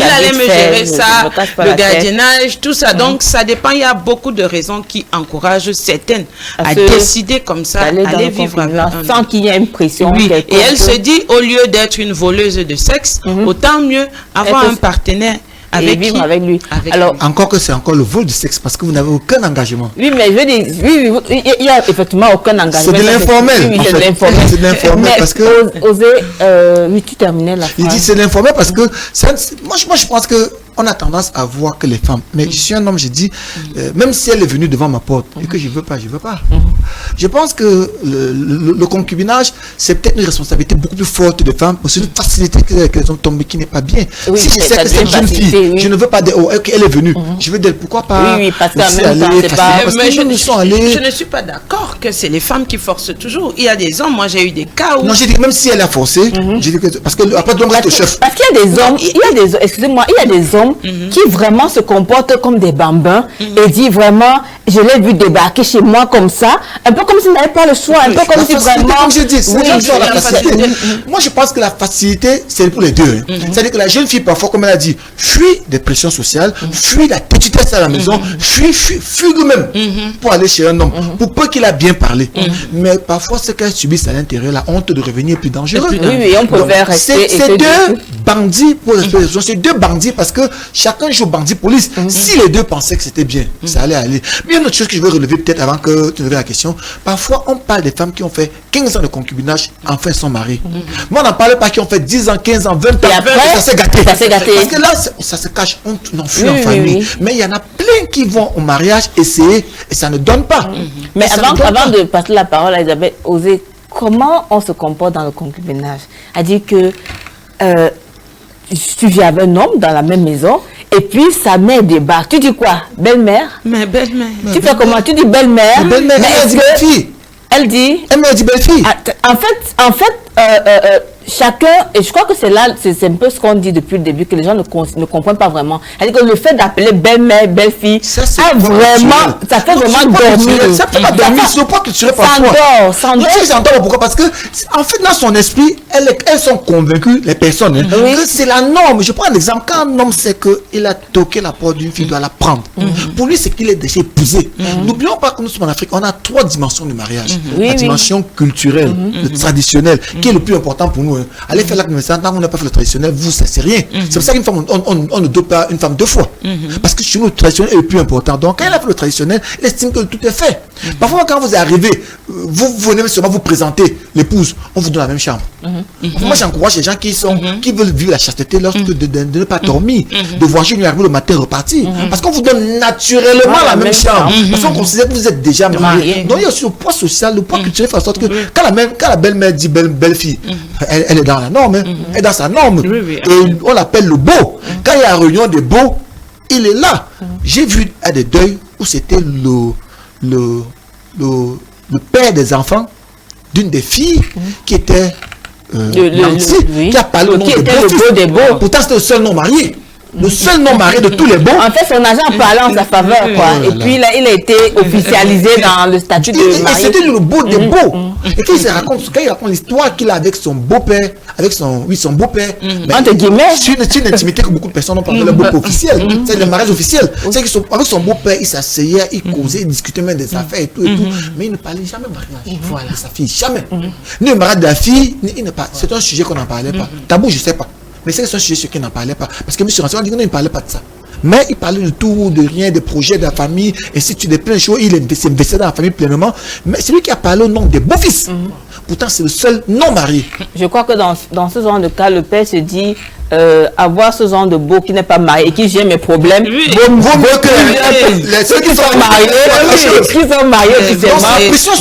ça, le gardiennage, tout ça. Donc ça dépend, il y a beaucoup de raisons qui encouragent certaines à décider comme ça, aller vivre avec un homme. Sans qu'il y ait une pression. Oui. Et elle se dit, au lieu d'être une voleuse de sexe, autant mieux avoir un partenaire avec lui. Alors, encore que c'est encore le vol du sexe parce que vous n'avez aucun engagement. Oui, mais je veux dire, il n'y a effectivement aucun engagement. C'est de l'informel. Oui, c'est de l'informel. C'est de l'informel parce que... oui, tu terminais la phrase. Il dit c'est de l'informel parce que... Moi, je pense que on a tendance à voir que les femmes... Mais je suis un homme, je dis, même si elle est venue devant ma porte et que je ne veux pas, je ne veux pas. Je pense que le concubinage, c'est peut-être une responsabilité beaucoup plus forte des femmes, aussi une facilité qu'elles ont tombé qui n'est pas bien. Oui, si je sais que cette jeune fille, je ne veux pas qu'elle est venue, je veux d'elle, pourquoi pas? Oui, parce qu'en même temps, c'est pas... Mais je ne suis pas d'accord que c'est les femmes qui forcent toujours. Il y a des hommes, moi j'ai eu des cas où... Non, j'ai dit même si elle a forcé, j'ai dit que... Parce que après, donc, reste au chef. Parce qu'il y a des hommes, excusez-moi, il y a des hommes qui vraiment se comportent comme des bambins et disent vraiment, je l'ai vu débarquer chez moi comme ça, un peu comme s'il n'avait pas le choix, un peu comme si vraiment... Comme je dis, c'est la facilité. Moi, je pense que la facilité, c'est pour les deux. C'est-à-dire que la jeune fille, parfois, comme elle a dit, fuit des pressions sociales, fuit la petitesse à la maison, fuit même pour aller chez un homme, pour peu qu'il a bien parlé. Mais parfois, ce qu'elle subit à l'intérieur, la honte de revenir est plus dangereux. Oui, on préfère rester... C'est deux bandits pour l'expression, c'est deux bandits parce que chacun joue bandit-police. Si les deux pensaient que c'était bien, ça allait aller. Mais il y a une autre chose que je veux relever peut-être avant que tu ne la question. Parfois, on parle des femmes qui ont fait 15 ans de concubinage, enfin sont mariées. Moi, on n'en parle pas qui ont fait 10 ans, 15 ans, 20 ans, et après, ça s'est gâté. Ça s'est gâté. Parce que là, ça se cache, on enfuit en famille. Mais il y en a plein qui vont au mariage essayer et ça ne donne pas. Mais avant de passer la parole à Elisabeth, Osée, comment on se comporte dans le concubinage? A dit que tu vis avec un homme dans la même maison et puis sa mère débarque. Tu dis quoi? Belle-mère? Mais belle-mère. Tu fais comment? Tu dis belle-mère? Belle-mère, elle dit belle-fille. Elle dit... Elle m'a dit belle-fille. En fait, chacun, et je crois que c'est là, c'est un peu ce qu'on dit depuis le début, que les gens ne comprennent pas vraiment. C'est-à-dire que le fait d'appeler belle-mère, belle-fille, ça fait vraiment dormir. Ça fait pas dormir, c'est le point que tu parfois. Ça endort. Pourquoi? Parce que, en fait, dans son esprit, elles sont convaincues, les personnes, que c'est la norme. Je prends l'exemple, quand un homme sait qu'il a toqué la porte d'une fille, il doit la prendre. Pour lui, c'est qu'il est déjà épousé. N'oublions pas que nous sommes en Afrique, on a 3 dimensions du mariage. La dimension culturelle, le traditionnel, qui est le plus important pour nous. Allez faire l'acte de naissance, tant qu'on n'a pas fait le traditionnel, vous, ça c'est rien. C'est pour ça qu'une femme, on ne doit pas une femme 2 fois. Parce que chez nous, le traditionnel est le plus important. Donc, quand elle a fait le traditionnel, elle estime que tout est fait. Parfois, quand vous arrivez, vous venez seulement vous présenter l'épouse, on vous donne la même chambre. Moi, j'encourage les gens qui veulent vivre la chasteté lorsque de ne pas dormir, de voyager une arriver le matin repartir. Parce qu'on vous donne naturellement la même chambre. Parce qu'on considère que vous êtes déjà marié. Donc, il y a aussi le poids social, le poids culturel fait en sorte que quand la belle-mère dit belle-fille, elle est dans la norme, elle est dans sa norme. Et on l'appelle le beau. Quand il y a une réunion des beaux, il est là. J'ai vu à des deuils où c'était le père des enfants d'une des filles qui était qui a parlé au nom des beaux. Pourtant, c'était le seul non marié. Le seul non marié de tous les beaux. En fait, son agent parlait en sa faveur, quoi. Et puis, là, il a été officialisé dans le statut de marié. Et c'était le beau des beaux. Et quand il raconte l'histoire qu'il a avec son beau-père, son beau-père. Entre guillemets. C'est une intimité que beaucoup de personnes n'ont pas, le beau-père officiel. C'est le mariage officiel. C'est qu'avec son beau-père, il s'asseyait, il causait, il discutait même des affaires et tout. Mais il ne parlait jamais mariage. Voilà, sa fille, jamais. Ni le mariage de la fille, c'est un sujet qu'on n'en parlait pas. Tabou, je ne sais pas. Mais c'est un sujet qui n'en parlait pas. Parce que M. Rancière, on dit qu'il ne parlait pas de ça. Mais il parlait de tout, de rien, des projets de la famille, et si tu de plein de choses, il s'est investi dans la famille pleinement. Mais c'est lui qui a parlé au nom des beaux-fils. Pourtant, c'est le seul non marié. Je crois que dans ce genre de cas, le père se dit avoir ce genre de beau qui n'est pas marié et qui gère mes problèmes, vaut mieux que ceux qui sont mariés,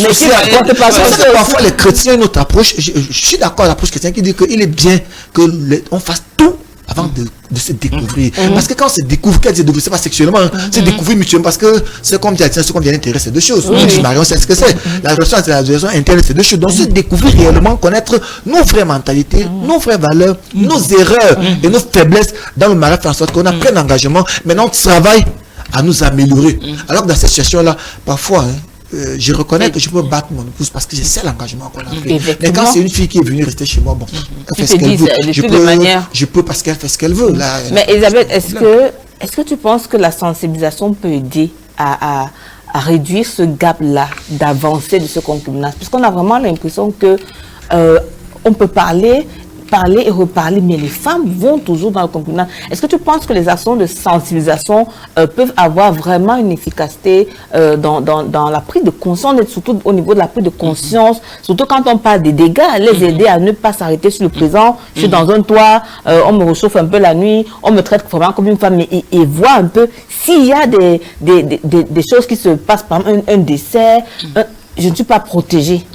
mais qui n'apportent pas ça. Parfois, les chrétiens, notre approche, je suis d'accord avec l'approche chrétienne qui dit qu'il est bien qu'on fasse tout avant de se découvrir. Parce que quand on se découvre, c'est pas sexuellement, c'est découvrir mutuellement, parce que c'est comme dire, ce qu'on vient d'intéresser, c'est 2 choses. Du mari, on sait ce que c'est. La relation, c'est la relation interne, c'est 2 choses. Donc, se découvrir réellement, connaître nos vraies mentalités, nos vraies valeurs, nos erreurs et nos faiblesses dans le mariage, faire en sorte qu'on a plein d'engagement. Maintenant, on travaille à nous améliorer. Alors que dans cette situation-là, parfois, je reconnais que je peux battre mon épouse parce que je sais l'engagement qu'on a pris. Mais quand c'est une fille qui est venue rester chez moi, bon, elle fait ce qu'elle veut. Je peux parce qu'elle fait ce qu'elle veut. Là, mais Elisabeth, est-ce que tu penses que la sensibilisation peut aider à réduire ce gap-là, d'avancer de ce concubinage? Parce qu'on a vraiment l'impression que on peut parler et reparler, mais les femmes vont toujours dans le concubinage. Est-ce que tu penses que les actions de sensibilisation peuvent avoir vraiment une efficacité dans la prise de conscience, surtout au niveau de la prise de conscience, surtout quand on parle des dégâts, les aider à ne pas s'arrêter sur le présent, je suis dans un toit, on me réchauffe un peu la nuit, on me traite vraiment comme une femme, et voir un peu s'il y a des choses qui se passent, par exemple un décès, je ne suis pas protégée.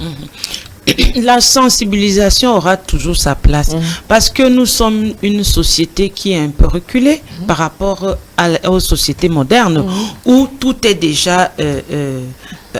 La sensibilisation aura toujours sa place parce que nous sommes une société qui est un peu reculée par rapport aux sociétés modernes où tout est déjà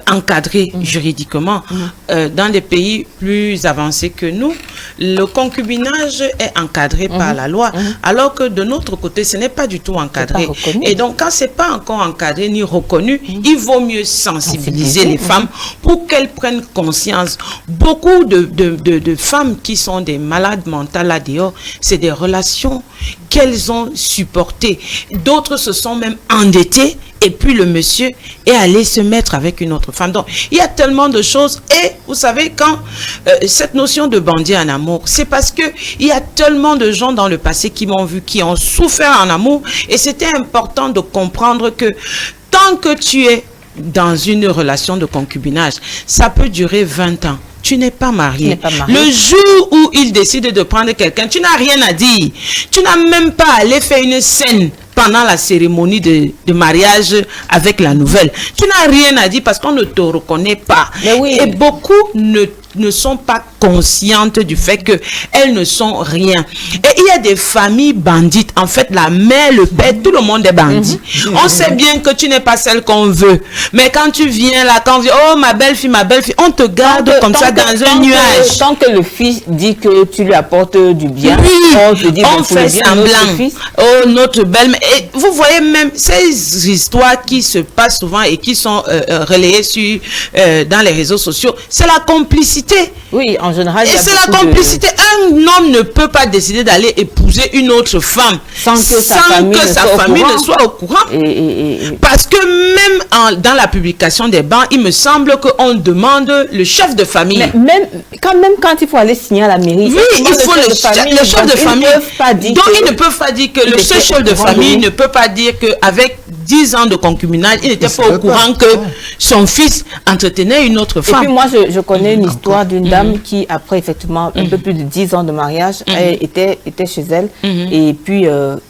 encadré juridiquement. Dans des pays plus avancés que nous, le concubinage est encadré par la loi, alors que de notre côté, ce n'est pas du tout encadré. Et donc, quand ce n'est pas encore encadré ni reconnu, il vaut mieux sensibiliser les femmes pour qu'elles prennent conscience. Beaucoup de femmes qui sont des malades mentales là dehors, c'est des relations qu'elles ont supportées. D'autres se sont même endettées et puis le monsieur est allé se mettre avec une autre femme. Donc, il y a tellement de choses. Et vous savez, quand cette notion de bandit en amour, c'est parce que il y a tellement de gens dans le passé qui m'ont vu, qui ont souffert en amour. Et c'était important de comprendre que tant que tu es dans une relation de concubinage, ça peut durer 20 ans. Tu n'es pas marié. Le jour où il décide de prendre quelqu'un, tu n'as rien à dire. Tu n'as même pas à aller faire une scène pendant la cérémonie de mariage avec la nouvelle. Tu n'as rien à dire parce qu'on ne te reconnaît pas. Et beaucoup ne ne sont pas conscientes du fait que elles ne sont rien. Et il y a des familles bandites. En fait, la mère, le père, tout le monde est bandit. On sait bien que tu n'es pas celle qu'on veut. Mais quand tu viens là, quand on dit, oh, ma belle-fille, on te garde comme ça dans un nuage. Tant que le fils dit que tu lui apportes du bien, Oui, on te dit, on fait semblant. Oh, notre belle-mère. Et vous voyez même ces histoires qui se passent souvent et qui sont relayées dans les réseaux sociaux, c'est la complicité. Oui, en général. Et c'est la complicité. Un homme ne peut pas décider d'aller épouser une autre femme sans que sa famille ne soit au courant. Parce que même dans la publication des bans, il me semble qu'on demande le chef de famille. Mais même quand il faut aller signer à la mairie, oui, il faut le chef de famille. Donc ils ne peuvent pas dire que le seul chef de famille ne peut pas dire qu'avec 10 ans de concubinage, il n'était pas au courant que son fils entretenait une autre femme. Et puis moi, je connais une histoire d'une dame qui, après effectivement un peu plus de 10 ans de mariage, elle était chez elle et puis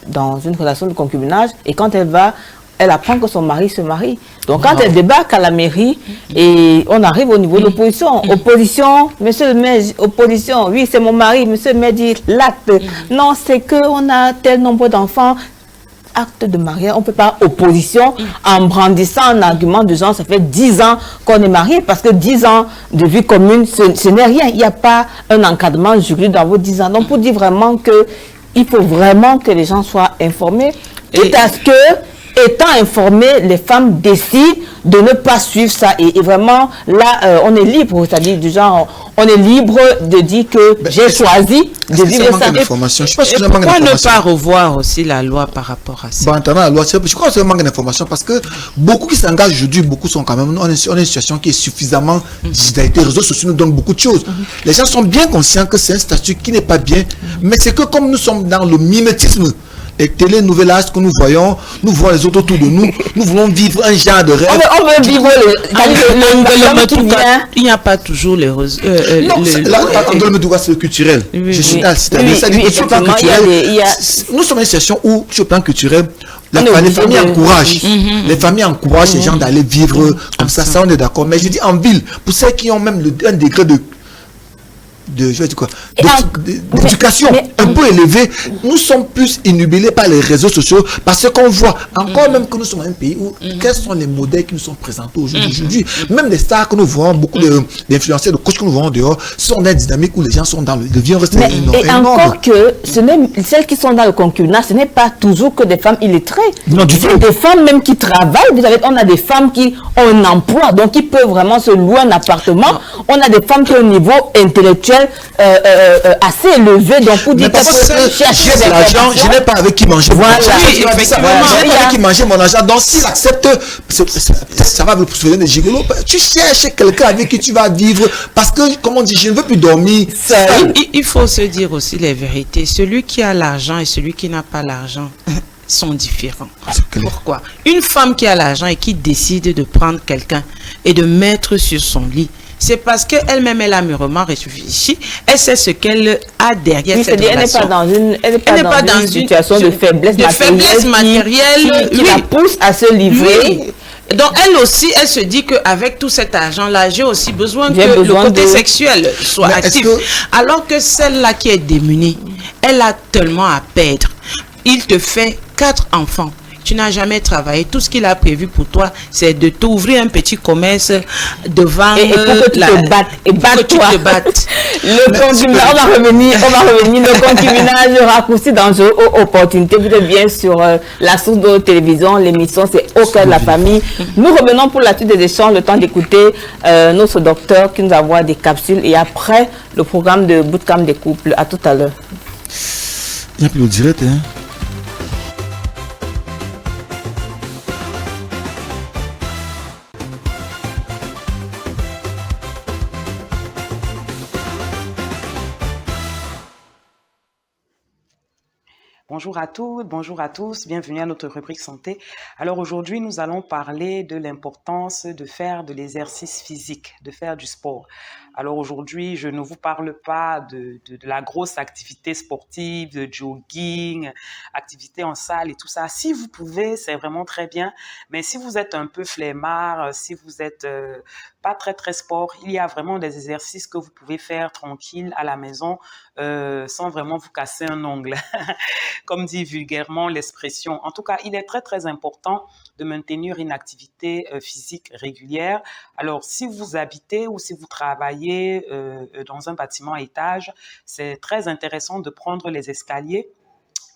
dans une relation de concubinage. Et quand elle apprend que son mari se marie. Donc quand elle débarque à la mairie et on arrive au niveau de l'opposition, opposition, monsieur le maire, opposition, oui c'est mon mari, monsieur le maire dit l'acte, non c'est qu'on a tel nombre d'enfants, acte de mariage, on ne peut pas opposition en brandissant un argument de genre ça fait 10 ans qu'on est marié, parce que 10 ans de vie commune ce n'est rien, il n'y a pas un encadrement juridique dans vos 10 ans. Donc pour dire vraiment que il faut vraiment que les gens soient informés, quitte à ce que étant informés, les femmes décident de ne pas suivre ça. Et vraiment, là, on est libre, c'est-à-dire du genre, on est libre de dire que j'ai choisi de vivre ça. Pourquoi ne pas revoir aussi la loi par rapport à ça? La loi, je crois que c'est un manque d'information parce que beaucoup qui s'engagent aujourd'hui, beaucoup sont quand même, on est une situation qui est suffisamment digitalisée. Les réseaux sociaux nous donnent beaucoup de choses. Les gens sont bien conscients que c'est un statut qui n'est pas bien, mais c'est que comme nous sommes dans le mimétisme, et télé-nouvellage que nous voyons les autres autour de nous, nous voulons vivre un genre de rêve. On veut vivre il n'y a pas toujours les réseaux. C'est le culturel. Je suis là, sur le plan culturel. Nous sommes dans une situation où, sur le plan culturel, les familles encouragent. Les familles encouragent les gens d'aller vivre comme ça, on est d'accord. Mais je dis en ville, pour ceux qui ont même un degré d'éducation un peu élevé, nous sommes plus innubilés par les réseaux sociaux parce qu'on voit encore même que nous sommes un pays où quels sont les modèles qui nous sont présentés aujourd'hui. Même les stars que nous voyons, beaucoup d'influenceurs, de coachs que nous voyons dehors, sont dans des dynamiques où les gens sont dans le devient resté et encore que celles qui sont dans le concubinage, ce n'est pas toujours que des femmes illettrées. Non, du tout. Des femmes même qui travaillent, on a des femmes qui ont un emploi, donc qui peuvent vraiment se louer un appartement. On a des femmes qui ont un niveau intellectuel assez élevé, donc pour dire j'ai de l'argent, je n'ai pas avec qui manger. Voilà, je n'ai pas avec qui manger mon argent. Donc s'il accepte, ça va vous souvenir des gigolos. Tu cherches quelqu'un avec qui tu vas vivre parce que, comme on dit, je ne veux plus dormir. Il faut se dire aussi les vérités. Celui qui a l'argent et celui qui n'a pas l'argent sont différents. Pourquoi? Une femme qui a l'argent et qui décide de prendre quelqu'un et de mettre sur son lit, c'est parce qu'elle-même, elle a mûrement réfléchi. Elle sait ce qu'elle a derrière cette relation. Elle n'est pas dans une situation de faiblesse matérielle qui la pousse à se livrer. Oui. Donc, elle aussi, elle se dit qu'avec tout cet argent-là, j'ai aussi besoin que le côté sexuel soit actif. Alors que celle-là qui est démunie, elle a tellement à perdre. Il te fait 4 enfants. Tu n'as jamais travaillé. Tout ce qu'il a prévu pour toi, c'est de t'ouvrir un petit commerce devant et pour que tu te battes. Et batte-toi. Le concubinage, on va revenir. Le concubinage, le raccourci dangereux aux opportunités. Vous êtes bien sur la source de télévision. L'émission, c'est Au cœur de la famille. Nous revenons pour la suite des échanges, le temps d'écouter notre docteur qui nous envoie des capsules. Et après, le programme de bootcamp des couples. À tout à l'heure. Il n'y a plus le direct, hein. bonjour à toutes, bonjour à tous, bienvenue à notre rubrique santé. Alors aujourd'hui, nous allons parler de l'importance de faire de l'exercice physique, de faire du sport. Alors aujourd'hui, je ne vous parle pas de la grosse activité sportive, de jogging, activité en salle et tout ça. Si vous pouvez, c'est vraiment très bien, mais si vous êtes un peu flemmard, si vous êtes pas très sport, il y a vraiment des exercices que vous pouvez faire tranquille à la maison sans vraiment vous casser un ongle, comme dit vulgairement l'expression. En tout cas, il est très important de maintenir une activité physique régulière. Alors, si vous habitez ou si vous travaillez dans un bâtiment à étage, c'est très intéressant de prendre les escaliers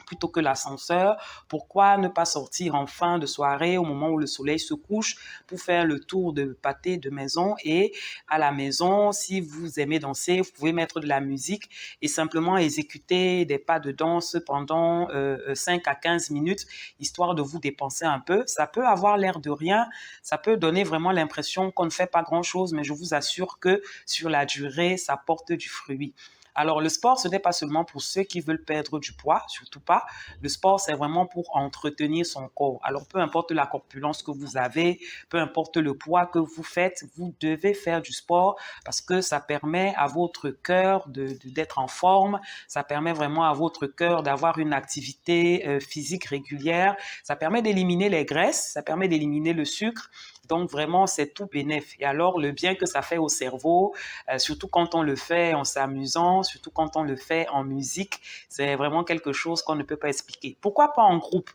plutôt que l'ascenseur. Pourquoi ne pas sortir en fin de soirée au moment où le soleil se couche pour faire le tour de pâté de maison? Et à la maison, si vous aimez danser, vous pouvez mettre de la musique et simplement exécuter des pas de danse pendant 5 à 15 minutes, histoire de vous dépenser un peu. Ça peut avoir l'air de rien, ça peut donner vraiment l'impression qu'on ne fait pas grand-chose, mais je vous assure que sur la durée, ça porte du fruit. Alors, le sport, ce n'est pas seulement pour ceux qui veulent perdre du poids, surtout pas. Le sport, c'est vraiment pour entretenir son corps. Alors, peu importe la corpulence que vous avez, peu importe le poids que vous faites, vous devez faire du sport parce que ça permet à votre cœur d'être en forme. Ça permet vraiment à votre cœur d'avoir une activité physique régulière. Ça permet d'éliminer les graisses, ça permet d'éliminer le sucre. Donc, vraiment, c'est tout bénef. Et alors, le bien que ça fait au cerveau, surtout quand on le fait en s'amusant, surtout quand on le fait en musique, c'est vraiment quelque chose qu'on ne peut pas expliquer. Pourquoi pas en groupe?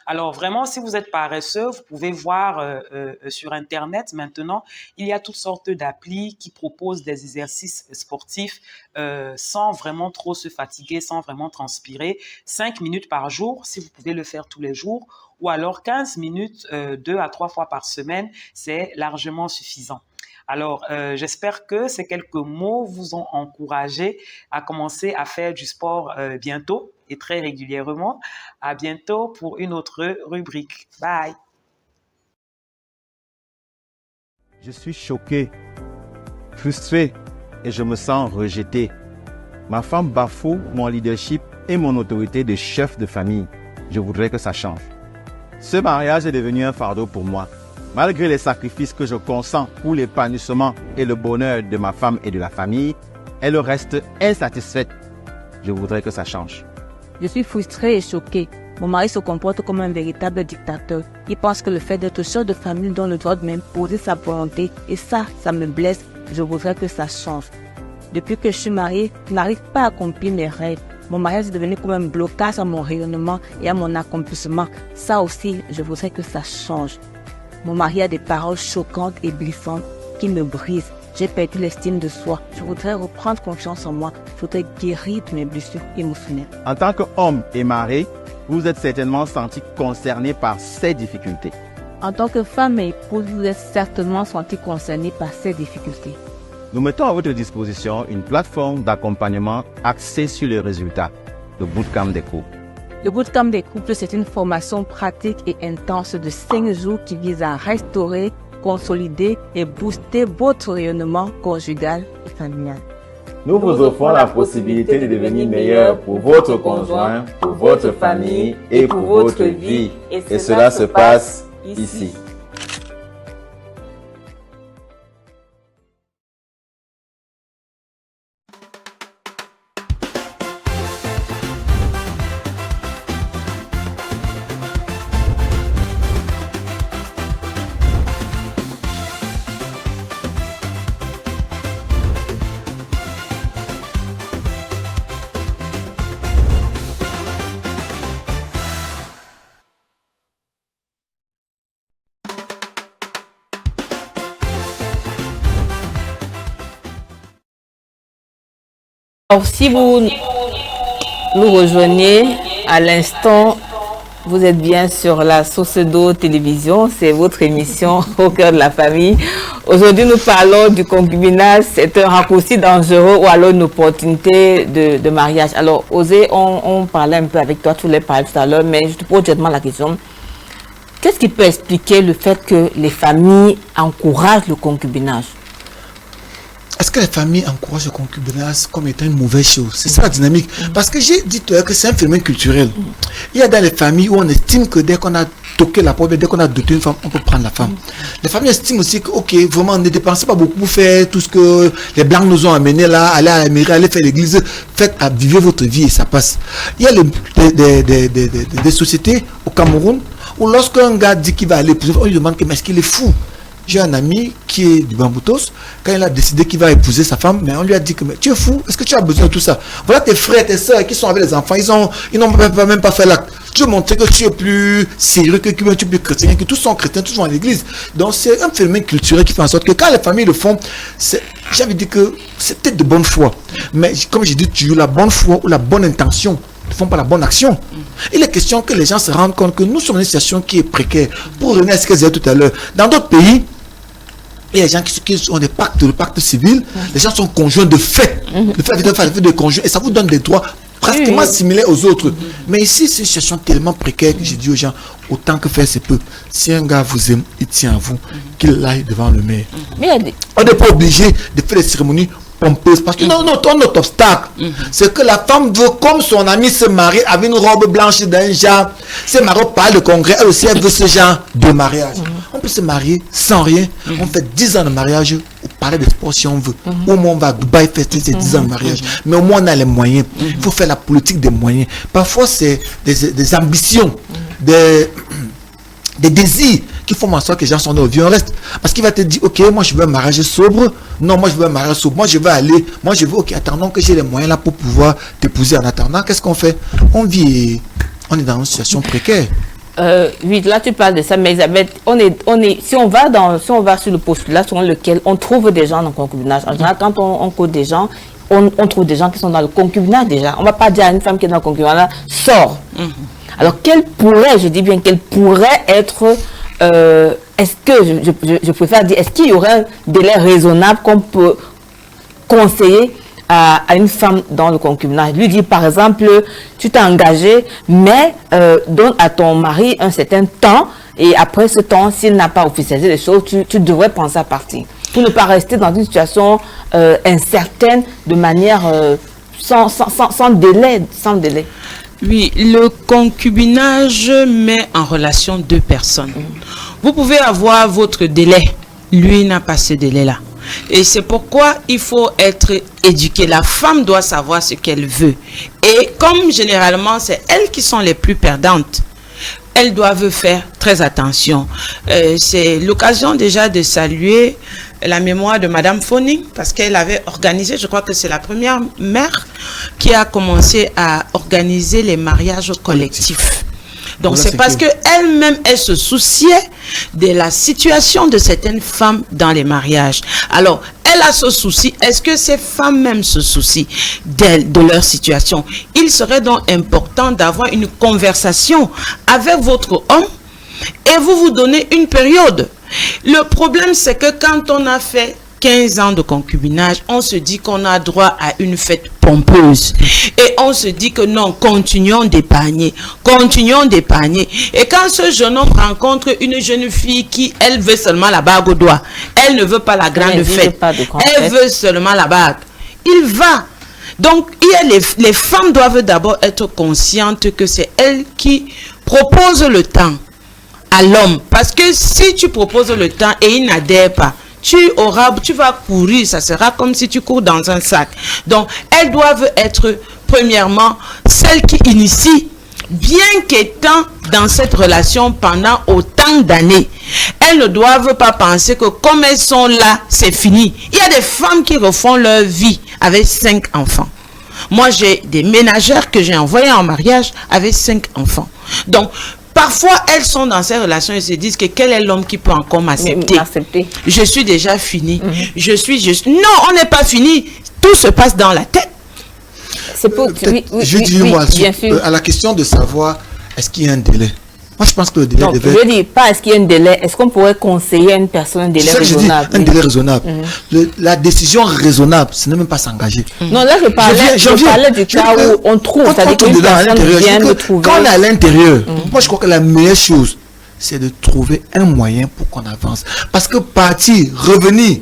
Alors vraiment, si vous êtes paresseux, vous pouvez voir sur Internet maintenant, il y a toutes sortes d'applis qui proposent des exercices sportifs sans vraiment trop se fatiguer, sans vraiment transpirer. 5 minutes par jour, si vous pouvez le faire tous les jours, ou alors 15 minutes 2 à 3 fois par semaine, c'est largement suffisant. Alors, j'espère que ces quelques mots vous ont encouragé à commencer à faire du sport bientôt et très régulièrement. À bientôt pour une autre rubrique. Bye! Je suis choqué, frustré et je me sens rejeté. Ma femme bafoue mon leadership et mon autorité de chef de famille. Je voudrais que ça change. Ce mariage est devenu un fardeau pour moi. Malgré les sacrifices que je consens pour l'épanouissement et le bonheur de ma femme et de la famille, elle reste insatisfaite. Je voudrais que ça change. Je suis frustrée et choquée. Mon mari se comporte comme un véritable dictateur. Il pense que le fait d'être chef de famille donne le droit de m'imposer sa volonté. Et ça me blesse. Je voudrais que ça change. Depuis que je suis mariée, je n'arrive pas à accomplir mes rêves. Mon mariage est devenu comme un blocage à mon rayonnement et à mon accomplissement. Ça aussi, je voudrais que ça change. Mon mari a des paroles choquantes et blessantes qui me brisent. J'ai perdu l'estime de soi. Je voudrais reprendre confiance en moi. Je voudrais guérir de mes blessures émotionnelles. En tant qu'homme et mari, vous êtes certainement senti concerné par ces difficultés. En tant que femme et épouse, vous êtes certainement senti concerné par ces difficultés. Nous mettons à votre disposition une plateforme d'accompagnement axée sur les résultats, le Bootcamp des couples. Le Bootcamp des couples, c'est une formation pratique et intense de 5 jours qui vise à restaurer, consolider et booster votre rayonnement conjugal et familial. Nous vous offrons la possibilité de devenir meilleur pour votre conjoint, pour votre famille et pour votre vie. Et cela se passe ici. Alors, si vous nous rejoignez à l'instant, vous êtes bien sur la Source d'eau télévision, c'est votre émission au cœur de la famille. Aujourd'hui, nous parlons du concubinage, c'est un raccourci dangereux ou alors une opportunité de mariage. Alors, Osée, on parlait un peu avec toi, tu l'as parlé tout à l'heure, mais je te pose directement la question. Qu'est-ce qui peut expliquer le fait que les familles encouragent le concubinage? Parce que les familles encouragent le concubinage comme étant une mauvaise chose. C'est ça la dynamique. Parce que j'ai dit tout à l'heure que c'est un phénomène culturel. Il y a dans les familles où on estime que dès qu'on a toqué la porte, dès qu'on a doté une femme, on peut prendre la femme. Les familles estiment aussi que, ok, vraiment, ne dépensez pas beaucoup pour faire tout ce que les Blancs nous ont amené là, aller à la mairie, aller faire l'église, faites à vivre votre vie et ça passe. Il y a des sociétés au Cameroun où lorsqu'un gars dit qu'il va aller épouser, on lui demande mais est-ce qu'il est fou? J'ai un ami qui est du Bamboutos, quand il a décidé qu'il va épouser sa femme, mais on lui a dit que mais tu es fou, est-ce que tu as besoin de tout ça? Voilà tes frères, tes soeurs qui sont avec les enfants, ils n'ont même pas fait l'acte. Tu veux montrer que tu es plus sérieux, que tu es plus chrétien, que tous sont chrétiens, tous sont à l'église. Donc c'est un phénomène culturel qui fait en sorte que quand les familles le font, j'avais dit que c'est peut-être de bonne foi. Mais comme j'ai dit toujours, la bonne foi ou la bonne intention ne font pas la bonne action. Il est question que les gens se rendent compte que nous sommes dans une situation qui est précaire. Pour revenir à ce que je disais tout à l'heure, dans d'autres pays, il y a des gens qui ont des pactes, le pacte civil, les gens sont conjoints de fait, de conjoint, et ça vous donne des droits pratiquement similaires aux autres. Mais ici, c'est une situation tellement précaire que j'ai dit aux gens, autant que faire c'est peu. Si un gars vous aime, il tient à vous, qu'il aille devant le maire. On n'est pas obligé de faire des cérémonies pompeuse parce que notre obstacle c'est que la femme veut comme son ami se marier avec une robe blanche d'un genre, c'est marié par le congrès, elle aussi elle veut ce genre de mariage. On peut se marier sans rien, on fait 10 ans de mariage au palais des sports si on veut, au moins on va à Dubaï fêter ces 10 ans de mariage, mais au moins on a les moyens, il faut faire la politique des moyens. Parfois c'est des ambitions, des désirs qui font en sorte que les gens sont dans le vieux reste. Parce qu'il va te dire, ok, moi je veux un mariage sobre. Non, moi je veux un mariage sobre. Moi je veux aller. Moi je veux, ok, attendons que j'ai les moyens là pour pouvoir t'épouser. En attendant, qu'est-ce qu'on fait? On vit, on est dans une situation précaire. Oui, là tu parles de ça, mais Elisabeth, si on va sur le postulat selon lequel on trouve des gens dans le concubinage, en général, quand on court des gens, on trouve des gens qui sont dans le concubinage déjà. On ne va pas dire à une femme qui est dans le concubinage, sors. Alors, quelle pourrait être, est-ce que, je préfère dire, est-ce qu'il y aurait un délai raisonnable qu'on peut conseiller à une femme dans le concubinage? Lui dire, par exemple, tu t'es engagé, mais donne à ton mari un certain temps, et après ce temps, s'il n'a pas officialisé les choses, tu devrais penser à partir. Pour ne pas rester dans une situation incertaine, de manière sans délai. Oui, le concubinage met en relation deux personnes. Vous pouvez avoir votre délai. Lui n'a pas ce délai-là. Et c'est pourquoi il faut être éduqué. La femme doit savoir ce qu'elle veut. Et comme généralement, c'est elles qui sont les plus perdantes, elles doivent faire très attention. C'est l'occasion déjà de saluer la mémoire de Madame Foning, parce qu'elle avait organisé, je crois que c'est la première mère qui a commencé à organiser les mariages collectifs. Donc voilà, c'est parce qu'elle-même, elle se souciait de la situation de certaines femmes dans les mariages. Alors, elle a ce souci. Est-ce que ces femmes même se soucient de leur situation? Il serait donc important d'avoir une conversation avec votre homme et vous donnez une période. Le problème, c'est que quand on a fait 15 ans de concubinage, on se dit qu'on a droit à une fête pompeuse. Et on se dit que non, continuons d'épargner. Et quand ce jeune homme rencontre une jeune fille qui, elle veut seulement la bague au doigt, elle ne veut pas la grande fête, elle veut seulement la bague, il va. Donc, les femmes doivent d'abord être conscientes que c'est elles qui proposent le temps à l'homme. Parce que si tu proposes le temps et il n'adhère pas, tu vas courir, ça sera comme si tu cours dans un sac. Donc, elles doivent être, premièrement, celles qui initient, bien qu'étant dans cette relation pendant autant d'années. Elles ne doivent pas penser que comme elles sont là, c'est fini. Il y a des femmes qui refont leur vie avec 5 enfants. Moi, j'ai des ménagères que j'ai envoyées en mariage avec 5 enfants. Donc, parfois, elles sont dans ces relations et se disent que quel est l'homme qui peut encore m'accepter? Je suis déjà fini. Non, on n'est pas fini. Tout se passe dans la tête. C'est pour... je dis moi, à la question de savoir, est-ce qu'il y a un délai? Moi, je pense que le délai devait... Je dis pas est-ce qu'il y a un délai. Est-ce qu'on pourrait conseiller à une personne un délai raisonnable? Un délai raisonnable. La décision raisonnable, ce n'est même pas s'engager. Non, là, je parlais du cas où on trouve. C'est-à-dire qu'une personne vient de trouver... Quand on est à l'intérieur, moi, je crois que la meilleure chose, c'est de trouver un moyen pour qu'on avance. Parce que partir, revenir,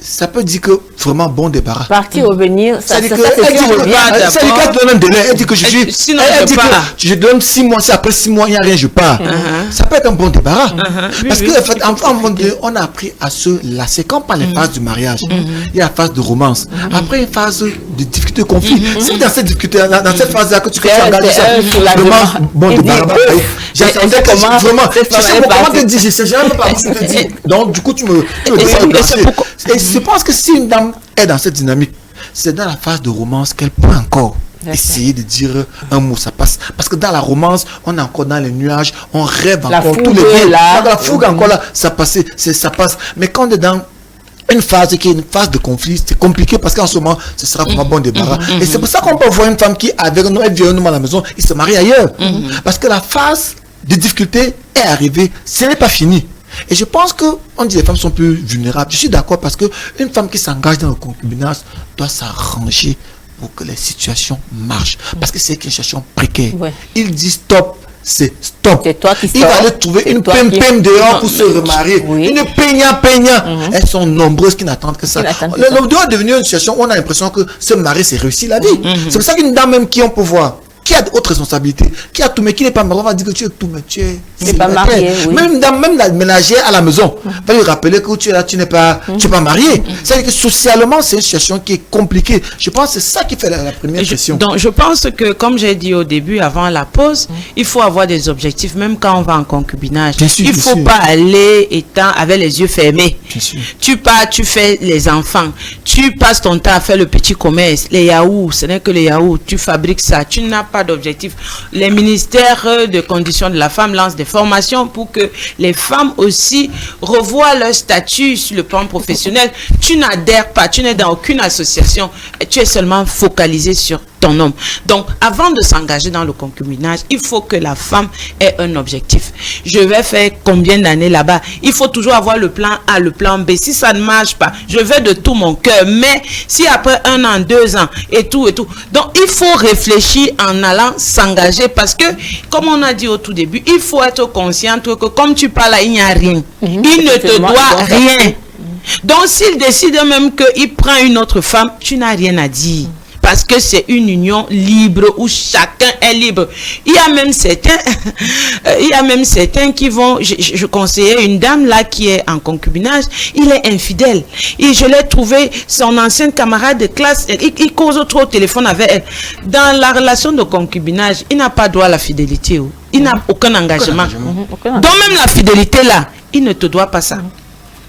ça peut dire que vraiment bon débarras. Partir, revenir, ça Ça dit c'est que, si elle dit on que, revient. ça dit qu'elle donne un délai. Elle dit que je suis. Sinon, elle je dit que pars. je donne 6 mois. Si après 6 mois, il n'y a rien, je pars. Ça peut être un bon débarras. Parce Oui, que, en fait, en moment donné, on a appris à se lasser. Quand on parle des phases du mariage, il y a la phase de romance. Après, une phase de difficulté, de conflit. C'est dans cette difficulté, dans cette phase-là que tu t'engages. Vraiment, bon débarras. J'attendais que vraiment. Je sais pas comment te dire. Je sais jamais pas comment te dire. Donc, du coup, tu me et je pense que si une dame est dans cette dynamique, c'est dans la phase de romance qu'elle peut encore essayer de dire un mot, ça passe. Parce que dans la romance, on est encore dans les nuages, on rêve encore tous les deux. Dans la fougue encore là, ça passe. Mais quand on est dans une phase qui est une phase de conflit, c'est compliqué parce qu'en ce moment, ce sera vraiment bon débarras. Et c'est pour ça qu'on peut voir une femme qui, avec un homme à la maison, il se marie ailleurs. Parce que la phase de difficulté est arrivée, ce n'est pas fini. Et je pense que on dit que les femmes sont plus vulnérables. Je suis d'accord parce que une femme qui s'engage dans le concubinage doit s'arranger pour que les situations marchent. Parce que c'est une situation précaire. Ouais. Il dit stop, c'est stop. C'est toi qui Il va sors. aller trouver C'est une toi qui- pem dehors pour se remarier. Oui. Une peigna. Elles sont nombreuses qui n'attendent que ça. Qui n'attendent que Le ça. doit devenir une situation où on a l'impression que se marier, c'est réussir la vie. C'est pour ça qu'une dame même qui a un pouvoir, qui a d'autres responsabilités, qui a tout, mais qui n'est pas marié, on va dire que tu es tout, mais tu es pas célibataire. marié, oui. Même la ménagère à la maison va lui rappeler que tu es là, tu n'es pas marié. C'est-à-dire que socialement, c'est une situation qui est compliquée. Je pense que c'est ça qui fait la première question. Donc, je pense que, comme j'ai dit au début, avant la pause, il faut avoir des objectifs, même quand on va en concubinage. Bien sûr, Il bien faut sûr. pas aller étant avec les yeux fermés. Bien sûr. Tu pars, tu fais les enfants. Tu passes ton temps à faire le petit commerce, les yaourts. Ce n'est que les yaourts. Tu fabriques ça. Tu n'as pas d'objectif. Les ministères de conditions de la femme lancent des formations pour que les femmes aussi revoient leur statut sur le plan professionnel. Tu n'adhères pas, tu n'es dans aucune association, tu es seulement focalisé sur ton homme. Donc, avant de s'engager dans le concubinage, il faut que la femme ait un objectif. Je vais faire combien d'années là-bas? Il faut toujours avoir le plan A, le plan B. Si ça ne marche pas, je vais de tout mon cœur. Mais si après 1 an, 2 ans et tout. Donc, il faut réfléchir en allant s'engager parce que, comme on a dit au tout début, il faut être conscient que comme tu parles là, il n'y a rien. Il ne te doit rien. Donc, s'il décide même qu'il prend une autre femme, tu n'as rien à dire. Parce que c'est une union libre où chacun est libre. Il y a même certains qui vont, je conseillais une dame là qui est en concubinage, il est infidèle. Et je l'ai trouvé, son ancienne camarade de classe, il cause trop au téléphone avec elle. Dans la relation de concubinage, il n'a pas droit à la fidélité. Il n'a aucun engagement. Donc même la fidélité là, il ne te doit pas ça.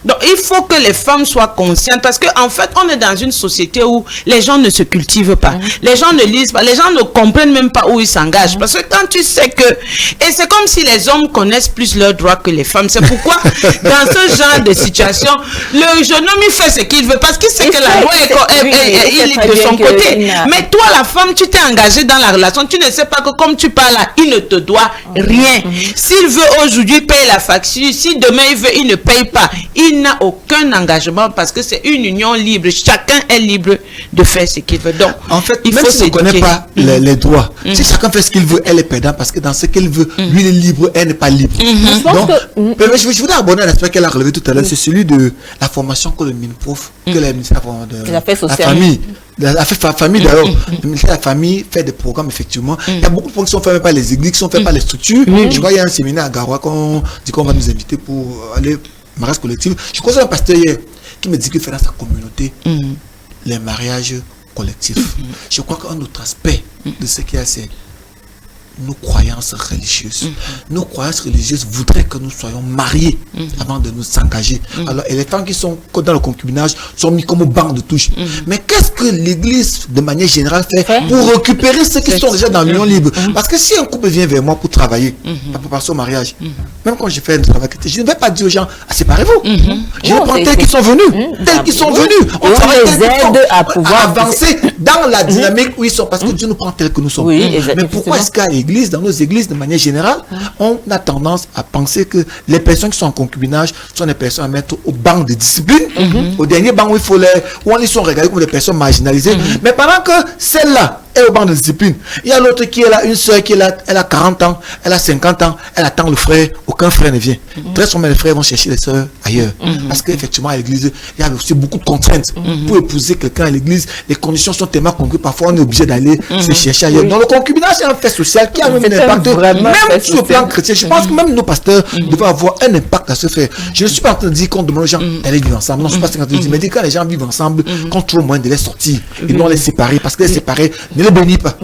Donc, il faut que les femmes soient conscientes parce qu'en fait, on est dans une société où les gens ne se cultivent pas. Les gens ne lisent pas. Les gens ne comprennent même pas où ils s'engagent. Parce que quand tu sais que... Et c'est comme si les hommes connaissent plus leurs droits que les femmes. C'est pourquoi, dans ce genre de situation, le jeune homme, il fait ce qu'il veut parce qu'il sait que la loi est libre de son côté. Mais toi, la femme, tu t'es engagée dans la relation. Tu ne sais pas que comme tu parles là, il ne te doit rien. S'il veut aujourd'hui payer la facture, si demain il veut, il ne paye pas. Il n'a aucun engagement parce que c'est une union libre. Chacun est libre de faire ce qu'il veut. Donc, en fait, il même faut si on ne connaît pas les droits, si chacun fait ce qu'il veut, elle est perdante parce que dans ce qu'elle veut, lui il est libre, elle n'est pas libre. Donc, je voudrais aborder un aspect qu'elle a relevé tout à l'heure, c'est celui de la formation que le MINPROF, que le ministère de la famille, d'ailleurs, le ministère de la famille fait des programmes effectivement. Il y a beaucoup de programmes qui sont faits par les églises, qui sont faits par les structures. Je vois qu'il y a un séminaire à Garoua qu'on dit qu'on va nous inviter pour aller mariage collectif. Je crois que c'est un pasteur hier qui me dit qu'il fait dans sa communauté les mariages collectifs. Je crois qu'un autre aspect de ce qu'il y a, c'est nos croyances religieuses. Nos croyances religieuses voudraient que nous soyons mariés avant de nous engager. Alors, et les femmes qui sont dans le concubinage sont mis comme au banc de touche. Mais qu'est-ce que l'Église, de manière générale, fait pour récupérer ceux qui sont déjà dans l'union libre? Parce que si un couple vient vers moi pour travailler, pour préparer son mariage, même quand je fais un travail, je ne vais pas dire aux gens, séparez-vous. Je vais prendre tels qui sont venus. Tels qui sont venus. On les aide à pouvoir avancer dans la dynamique où ils sont. Parce que Dieu nous prend tels que nous sommes. Mais pourquoi est-ce qu'à l'église, dans nos églises, de manière générale, on a tendance à penser que les personnes qui sont en concubinage sont des personnes à mettre au banc de discipline, au dernier banc où il faut où on les sont regardés comme des personnes marginalisées. Mais pendant que celles-là est au banc de discipline. Il y a l'autre qui est là, une soeur qui est là, elle a 40 ans, elle a 50 ans, elle attend le frère, aucun frère ne vient. Très souvent, les frères vont chercher les soeurs ailleurs. Parce qu'effectivement, à l'église, il y a aussi beaucoup de contraintes. Pour épouser quelqu'un à l'église, les conditions sont tellement concrètes. Parfois, on est obligé d'aller se chercher ailleurs. Donc, le concubinage, c'est un fait social qui a même un impact, même sur le plan chrétien. Je pense que même nos pasteurs doivent avoir un impact à se faire. Je ne suis pas en train de dire qu'on demande aux gens d'aller vivre ensemble. Non, je ne suis pas en train de dire, mais quand les gens vivent ensemble, qu'on trouve moyen de les sortir et non les séparer, parce que les séparer ne les bénit pas.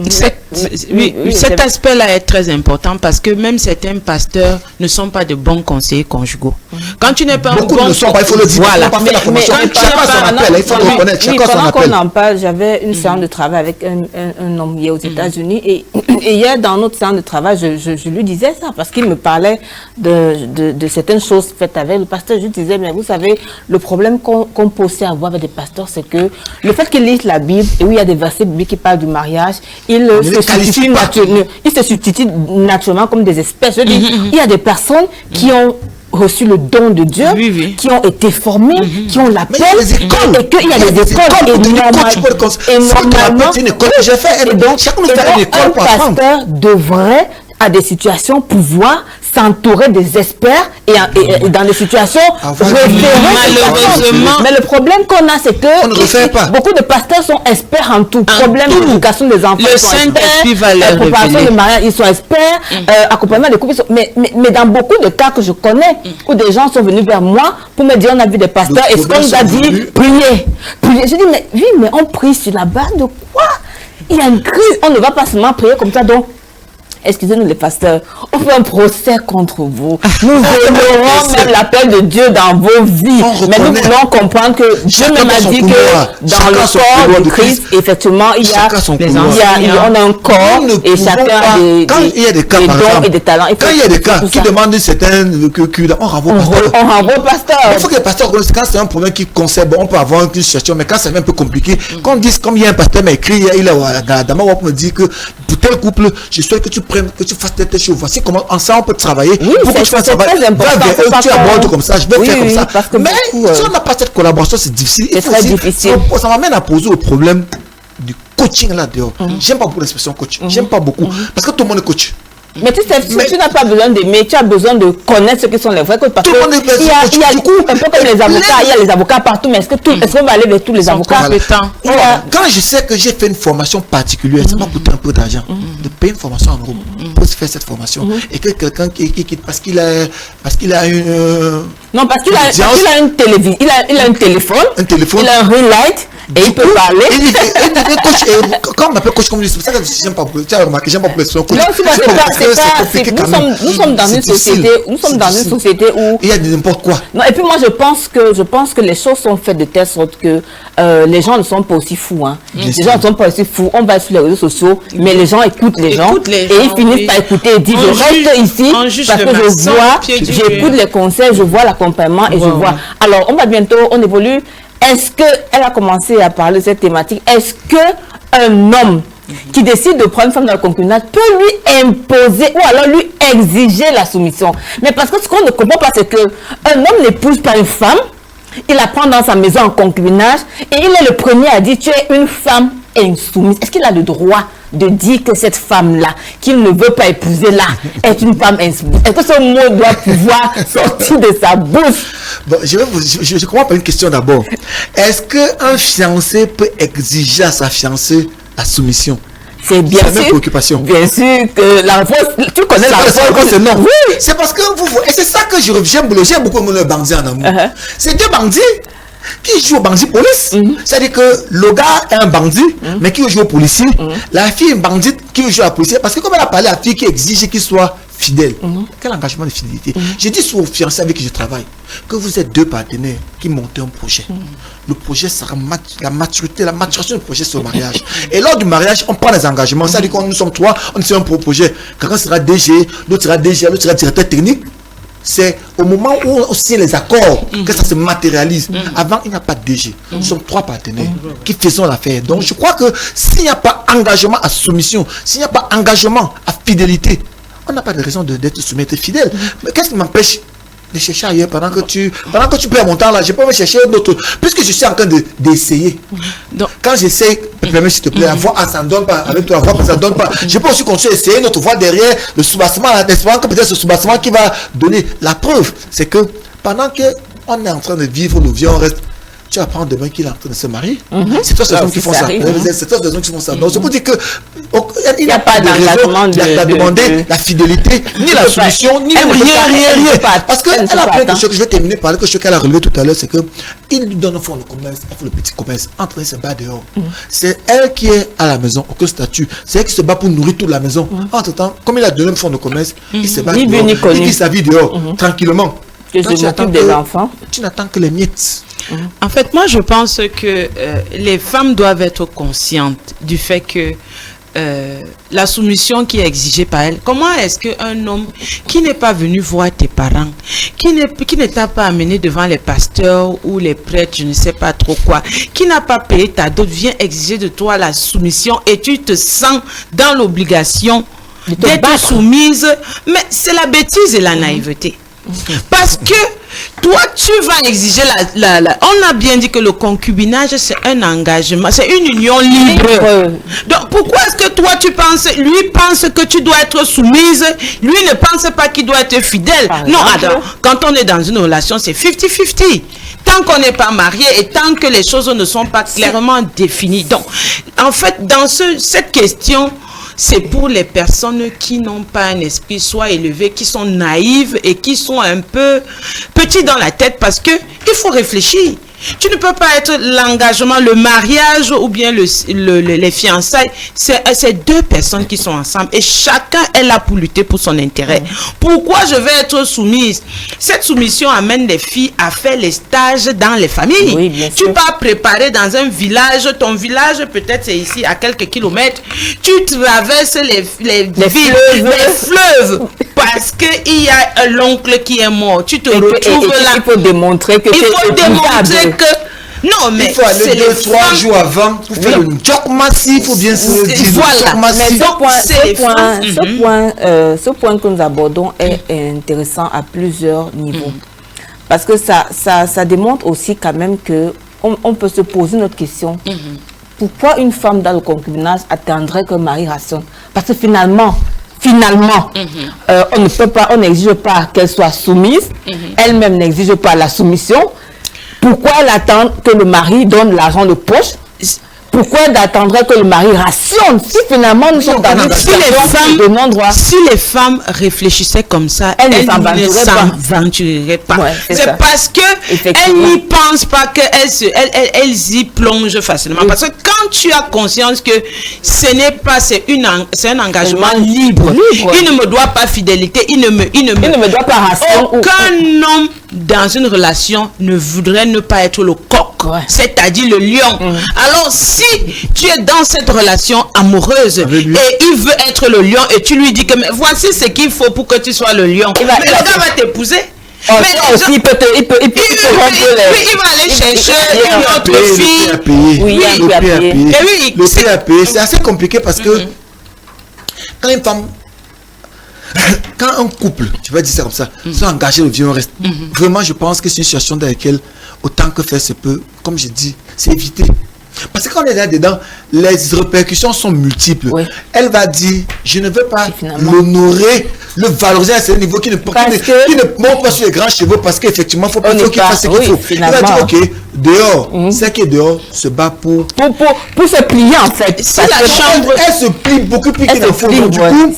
Cet aspect-là est très important parce que même certains pasteurs ne sont pas de bons conseillers conjugaux. Quand tu n'es pas beaucoup ne sont pas, il faut le dire. Voilà. Pas fait la formation. Chacun son appel, il faut le reconnaître. Chacun son appel. Pendant qu'on en parle, j'avais une séance de travail avec un homme hier aux États-Unis et hier dans notre séance de travail, je lui disais ça parce qu'il me parlait de certaines choses faites avec le pasteur. Je lui disais, mais vous savez, le problème qu'on peut aussi avoir avec des pasteurs, c'est que le fait qu'ils lisent la Bible et où il y a des versets bibliques qui parlent du mariage, ils se substituent naturellement comme des espèces. Je dis, il y a des personnes qui ont reçu le don de Dieu, qui ont été formés, qui ont l'appel, et qu'il y a des écoles, et normalement, un pasteur devrait, à des situations, pouvoir s'entourer des experts et dans des situations malheureusement. Mais le problème qu'on a, c'est que beaucoup de pasteurs sont experts en tout. Problème d'éducation des enfants, le Saint-Esprit va leur préparation de mariage, ils sont experts, accompagnement des couples, mais dans beaucoup de cas que je connais, où des gens sont venus vers moi pour me dire, on a vu des pasteurs, et ce qu'on nous a dit, priez. Je dis, mais oui, mais on prie sur la base de quoi? Il y a une crise, on ne va pas seulement prier comme ça, donc excusez-nous les pasteurs, on fait un procès contre vous. Nous honorons même l'appel de Dieu dans vos vies. Mais nous voulons comprendre que Dieu même a dit que dans le corps du Christ, effectivement, on a un corps et chacun a des dons et des talents. Quand il y a des cas qui demandent certains culs, on renvoie au pasteur. Il faut que les pasteurs connaissent quand c'est un problème qui concerne, on peut avoir une question, mais quand c'est un peu compliqué, qu'on dise, comme il y a un pasteur m'a écrit, il a d'abord me dit que pour tel couple, je souhaite que tu fasses telle chose. Voici comment ensemble on peut travailler. Oui, pour que tu fasses travail. Tu abordes comme ça, je vais faire comme ça. Mais si on n'a pas cette collaboration, c'est difficile. C'est très difficile. Ça m'amène à poser le problème du coaching là dehors. J'aime pas beaucoup l'expression coach. J'aime pas beaucoup. Parce que tout le monde est coach. Mais tu sais, tu n'as pas besoin d'aimer, tu as besoin de connaître ce qui sont les vrais coachs. Parce qu'il y a du coup, un peu comme les avocats, il y a les avocats partout, mais est-ce qu'on va aller vers tous les avocats? Quand je sais que j'ai fait une formation particulière, ça m'a coûté un peu d'argent de payer une formation en groupe pour faire cette formation. Et que quelqu'un qui quitte parce qu'il a une... Non, parce qu'il a une télévision, il a un téléphone, il a un ring light. Et il peut parler. Quand on m'appelle coach comme c'est ça que j'aime pas beaucoup. Tu as remarqué, j'aime pas beaucoup l'expression coach. Nous sommes dans une société où il y a n'importe quoi. Non, et puis moi je pense que les choses sont faites de telle sorte que les gens ne sont pas aussi fous. Les gens ne sont pas aussi fous. On va sur les réseaux sociaux, mais les gens écoutent les gens et ils finissent par écouter et disent je reste ici parce que je vois, j'écoute les conseils, je vois l'accompagnement et je vois. Alors on évolue. Est-ce qu'elle a commencé à parler de cette thématique? Est-ce qu'un homme qui décide de prendre une femme dans le concubinage peut lui imposer ou alors lui exiger la soumission? Mais parce que ce qu'on ne comprend pas, c'est qu'un homme n'épouse pas une femme, il la prend dans sa maison en concubinage et il est le premier à dire tu es une femme insoumise. Est-ce qu'il a le droit de dire que cette femme-là, qu'il ne veut pas épouser là, est une femme insoumise? Est-ce que ce mot doit pouvoir sortir de sa bouche? Bon, je comprends pas une question d'abord. Est-ce qu'un fiancé peut exiger à sa fiancée la soumission? C'est bien sûr. Préoccupation. Bien sûr que la réponse, tu connais la réponse. C'est non. Oui. C'est parce que et c'est ça que j'aime beaucoup le bandit en amour. C'est deux bandits qui joue au bandit police. C'est-à-dire que le gars est un bandit, mais qui joue au policier. La fille est une bandite qui joue à policier. Parce que comme elle a parlé à la fille qui exige qu'il soit fidèle. Quel engagement de fidélité. J'ai dit sur fiancé avec qui je travaille que vous êtes deux partenaires qui montent un projet. Le projet sera la maturation du projet, c'est le mariage. Et lors du mariage, on prend des engagements. C'est-à-dire que nous sommes trois, on fait un projet. Quelqu'un sera DG, l'autre sera DG, l'autre sera directeur technique. C'est au moment où on signe les accords que ça se matérialise. Avant, il n'y a pas de DG. Nous sommes trois partenaires qui faisons l'affaire. Donc, je crois que s'il n'y a pas engagement à soumission, s'il n'y a pas engagement à fidélité, on n'a pas de raison d'être soumis, d'être fidèle. Mais qu'est-ce qui m'empêche de chercher ailleurs pendant que tu perds mon temps là. Je peux me chercher d'autres. Puisque je suis en train d'essayer. Quand j'essaie, permets s'il te plaît, la voix, ça ne donne pas. Avec toi, la voix, ça ne donne pas. Je peux aussi continuer à essayer notre voix derrière le sous-bassement, en espérant que peut-être ce sous-bassement qui va donner la preuve. C'est que pendant qu'on est en train de vivre le vieux, on reste. Tu apprends demain qu'il est en train de se marier. C'est toi, ces hommes qui font ça. C'est toi, ces hommes qui font ça. Donc, c'est pour dire que il n'y a pas de raison de demander la fidélité, ni la solution, ni rien. Parce qu'elle a plein de choses que je vais terminer par quelque chose qu'elle a relevé tout à l'heure, c'est qu'il lui donne au fond le commerce, le petit commerce. Entre eux, se bat dehors. C'est elle qui est à la maison, aucun statut. C'est elle qui se bat pour nourrir toute la maison. Entre-temps, comme il a donné le fond de commerce, il se bat dehors. Il vit sa vie dehors, tranquillement. Que je m'occupe des enfants. Tu n'attends que les miettes. En fait, moi, je pense que les femmes doivent être conscientes du fait que la soumission qui est exigée par elles, comment est-ce qu'un homme qui n'est pas venu voir tes parents, qui ne t'a pas amené devant les pasteurs ou les prêtres, je ne sais pas trop quoi, qui n'a pas payé ta dot, vient exiger de toi la soumission et tu te sens dans l'obligation d'être soumise, mais c'est la bêtise et la naïveté. Parce que toi, tu vas exiger on a bien dit que le concubinage, c'est un engagement, c'est une union libre. Donc, pourquoi est-ce que toi, lui pense que tu dois être soumise, lui ne pense pas qu'il doit être fidèle? Non, alors, quand on est dans une relation, c'est 50-50. Tant qu'on n'est pas marié et tant que les choses ne sont pas clairement définies. Donc, en fait, dans cette question, c'est pour les personnes qui n'ont pas un esprit soit élevé, qui sont naïves et qui sont un peu petits dans la tête parce que il faut réfléchir. Tu ne peux pas être l'engagement, le mariage ou bien les fiançailles. C'est deux personnes qui sont ensemble et chacun est là pour lutter pour son intérêt. Pourquoi je vais être soumise? Cette soumission amène les filles à faire les stages dans les familles. Oui, bien sûr. Tu pars préparer dans un village, ton village peut-être c'est ici à quelques kilomètres. Tu traverses les villes, les fleuves parce qu'il y a l'oncle qui est mort. Tu te retrouves là. Il faut démontrer que non, mais il faut aller 2-3 jours avant pour faire le choc massif, il faut bien se dire. Voilà. Mais ce point que nous abordons est intéressant à plusieurs niveaux. Parce que ça démontre aussi quand même que on peut se poser notre question. Pourquoi une femme dans le concubinage attendrait que le mari rationne? Parce que finalement, on n'exige pas qu'elle soit soumise. Elle-même n'exige pas la soumission. Pourquoi elle attend que le mari donne l'argent de poche? Pourquoi elle attendrait que le mari rationne? Si finalement nous sommes dans une situation de non-droit. Si les femmes réfléchissaient comme ça, elles ne s'aventureraient pas. Ouais, c'est parce que elles n'y pensent pas qu'elles y plongent facilement. Parce que quand tu as conscience que ce n'est pas, c'est un engagement libre. Il ne me doit pas fidélité, il ne me doit pas ration. Aucun homme dans une relation ne voudrait ne pas être le coq, c'est-à-dire le lion. Alors si tu es dans cette relation amoureuse et il veut être le lion et tu lui dis que mais voici ce qu'il faut pour que tu sois le lion, mais le gars va t'épouser. Mais aussi, il va aller chercher une autre fille. Le prix à payer, c'est assez compliqué parce que quand une femme, quand un couple, tu vas dire ça comme ça, sont engagés, le vieux reste. Vraiment, je pense que c'est une situation dans laquelle, autant que faire se peut, comme je dis, c'est éviter. Parce que quand on est là-dedans, les répercussions sont multiples. Elle va dire, je ne veux pas l'honorer, le valoriser à ce niveau qui ne monte pas sur les grands chevaux parce qu'effectivement, il faut qu'il fasse ce qu'il faut. Elle va dire, ok, dehors, c'est qui est dehors se bat pour se plier en fait. Si la chambre, elle se plie beaucoup plus qu'il ne faut. Du coup,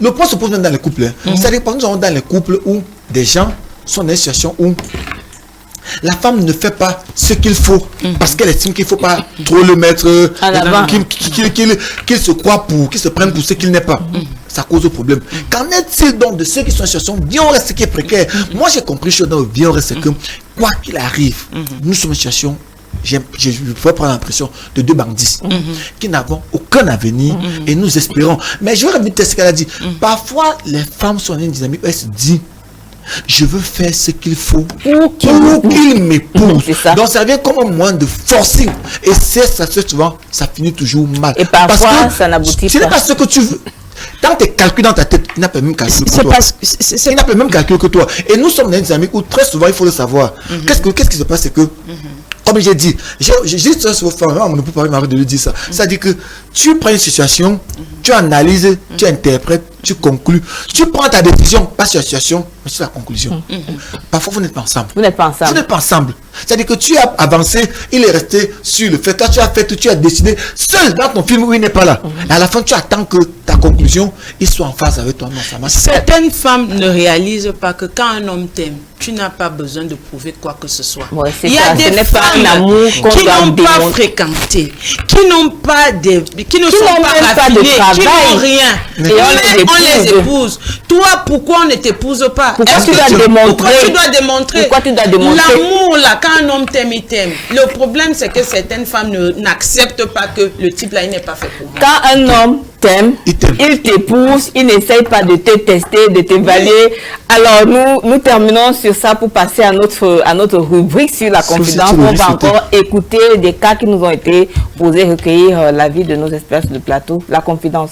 le point se pose même dans les couples. C'est-à-dire, par exemple, dans les couples où des gens sont dans une situation où la femme ne fait pas ce qu'il faut parce qu'elle estime qu'il ne faut pas trop le mettre qu'il se croit qu'il se prenne pour ce qu'il n'est pas. Ça cause problème. Qu'en est-il donc de ceux qui sont en situation bien reste qui est précaire? Moi j'ai compris chose dans le bien reste que quoi qu'il arrive, nous sommes en situation, je peux prendre l'impression de deux bandits qui n'avons aucun avenir et nous espérons. Mais je vais revenir à ce qu'elle a dit. Parfois les femmes sont dans une dynamique où elles se disent je veux faire ce qu'il faut pour qu'il m'épouse. Donc ça vient comme un moyen de forcing. Et ça souvent, ça finit toujours mal. Et parfois, ça n'aboutit pas. Ce n'est pas ce que tu veux. Dans tes calculs dans ta tête, il n'a pas le même calcul que C'est toi. parce que Il n'a pas le même calcul que toi. Et nous sommes des amis où très souvent, il faut le savoir. Qu'est-ce qui se passe, c'est que, comme j'ai dit, j'ai dit ça sur mon époux m'arrête de lui dire ça. C'est-à-dire que tu prends une situation, tu analyses, tu interprètes, tu conclus. Tu prends ta décision, pas sur la situation, mais sur la conclusion. Parfois, vous n'êtes pas ensemble. Vous n'êtes pas ensemble. Vous n'êtes pas ensemble. C'est-à-dire que tu as avancé, il est resté sur le fait. Toi, tu as fait, tu as décidé seul dans ton film où il n'est pas là. Et à la fin, tu attends que ta conclusion, il soit en phase avec toi. Non, ça marche. certaines femmes ne réalisent pas que quand un homme t'aime, tu n'as pas besoin de prouver quoi que ce soit. Ouais, c'est Il y ça. a Ce des n'est pas un femmes amour qu'on qui doit n'ont pas démontrer. fréquenté, qui n'ont pas qui ne Qui sont n'ont pas même pas de raffinées, qui travail. n'ont rien. Et Mais on les épouse. épouse. Toi, pourquoi on ne t'épouse pas? Pourquoi Est-ce tu que dois démontrer? Pourquoi tu dois démontrer? Pourquoi tu dois démontrer? L'amour, là, quand un homme t'aime, il t'aime. Le problème, c'est que certaines femmes n'acceptent pas que le type là, il n'est pas fait pour moi. Quand un homme t'aime, Il t'aime. il t'épouse, il n'essaye pas de te tester, de t'évaluer. Alors nous terminons sur ça pour passer à notre rubrique sur la confidence. sur le On va sauté. encore écouter des cas qui nous ont été posés, recueillir l'avis de nos experts sur le plateau. La confidence.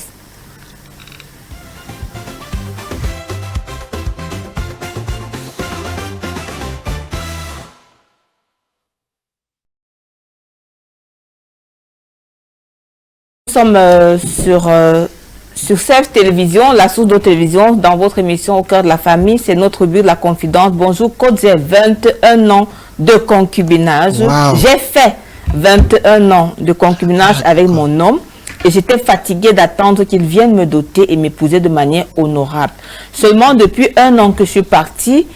Nous sommes sur CEF Télévision, la source de télévision, dans votre émission Au cœur de la famille. C'est notre but, la confidence. Bonjour, Kodze, 21 ans de concubinage. Wow. J'ai fait 21 ans de concubinage avec mon homme et j'étais fatiguée d'attendre qu'il vienne me doter et m'épouser de manière honorable. Seulement depuis 1 an que je suis partie,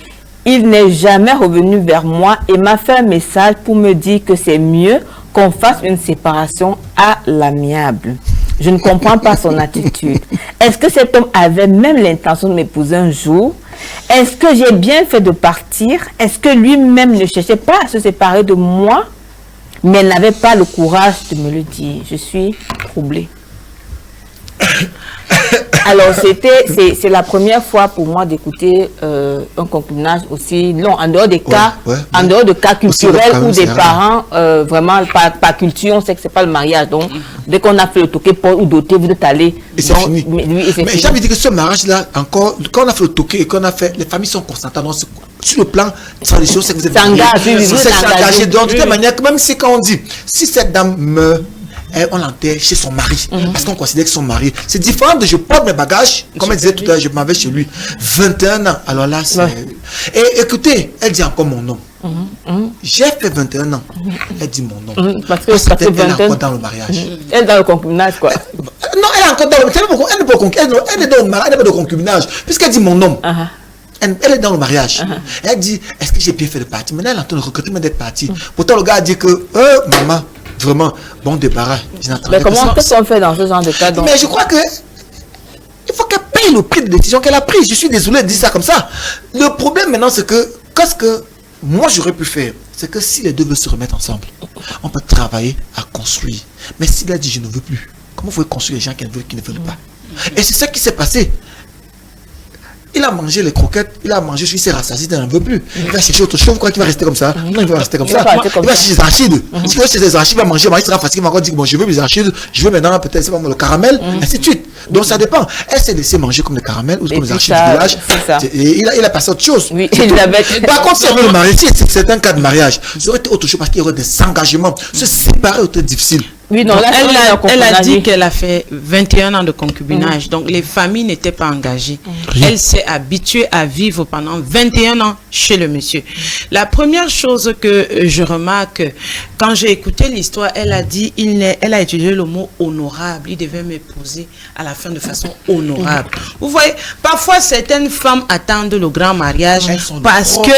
il n'est jamais revenu vers moi et m'a fait un message pour me dire que c'est mieux qu'on fasse une séparation à l'amiable. Je ne comprends pas son attitude. Est-ce que cet homme avait même l'intention de m'épouser un jour? Est-ce que j'ai bien fait de partir? Est-ce que lui-même ne cherchait pas à se séparer de moi, mais n'avait pas le courage de me le dire? Je suis troublée. Alors, c'est la première fois pour moi d'écouter un concubinage aussi long, en dehors des cas, en dehors de cas culturels où des parents, vraiment, par culture, on sait que c'est pas le mariage. Donc, dès qu'on a fait le toqué ou doté, vous êtes allé. Et c'est fini. Mais j'ai envie de dire que ce mariage-là, encore, quand on a fait le toqué et qu'on a fait, les familles sont constantes. Sur le plan tradition, c'est que vous êtes engagé. Donc, de toute manière, même si quand on dit, si cette dame meurt, on l'enterre chez son mari, parce qu'on considère que son mari, c'est différent de je porte mes bagages, comme elle disait tout à l'heure, je m'en vais chez lui, 21 ans, alors là, c'est... Et écoutez, elle dit encore mon nom. J'ai fait 21 ans, elle dit mon nom. Parce que ça fait 21 ans. Elle est encore dans le mariage. Elle est dans le concubinage, quoi. Non, elle est encore dans le mariage, elle n'est pas de concubinage, puisqu'elle dit mon nom. Elle est dans le mariage. Elle dit, est-ce que j'ai bien fait de partir? Maintenant, elle est en train de regretter d'être partie. Pourtant, le gars a dit que, maman, vraiment, bon débarras. Mais comment qu'est-ce qu'on fait dans ce genre de cas? Mais je crois que il faut qu'elle paye le prix de décision qu'elle a prise. Je suis désolé de dire ça comme ça. Le problème maintenant, c'est que qu'est-ce que moi j'aurais pu faire? C'est que si les deux veulent se remettre ensemble, on peut travailler à construire. Mais s'il a dit je ne veux plus, comment vous pouvez construire les gens qui ne veulent pas? Et c'est ça qui s'est passé. Il a mangé les croquettes, il a mangé, il s'est rassasié, il n'en veut plus. Il va chercher autre chose, vous croyez qu'il va rester comme ça? Non, il va rester comme ça. Il va chercher des arachides. Si il va chercher des arachides, il va manger, il sera fatigué, il va encore dire, bon, je veux mes arachides, je veux maintenant peut-être le caramel, ainsi de suite. Donc ça dépend. Elle s'est laissée manger comme des caramels ou comme des arachides du village. Et il a passé autre chose. Oui, par contre, si elle veut le mariage, si c'est un cas de mariage, ça aurait été autre chose parce qu'il y aurait des engagements. Se séparer aurait été difficile. Oui, non, là, elle a dit qu'elle a fait 21 ans de concubinage. Donc, les familles n'étaient pas engagées. Elle s'est habituée à vivre pendant 21 ans chez le monsieur. La première chose que je remarque, quand j'ai écouté l'histoire, elle a dit, elle a utilisé le mot honorable. Il devait m'épouser à la fin de façon honorable. Vous voyez, parfois, certaines femmes attendent le grand mariage parce que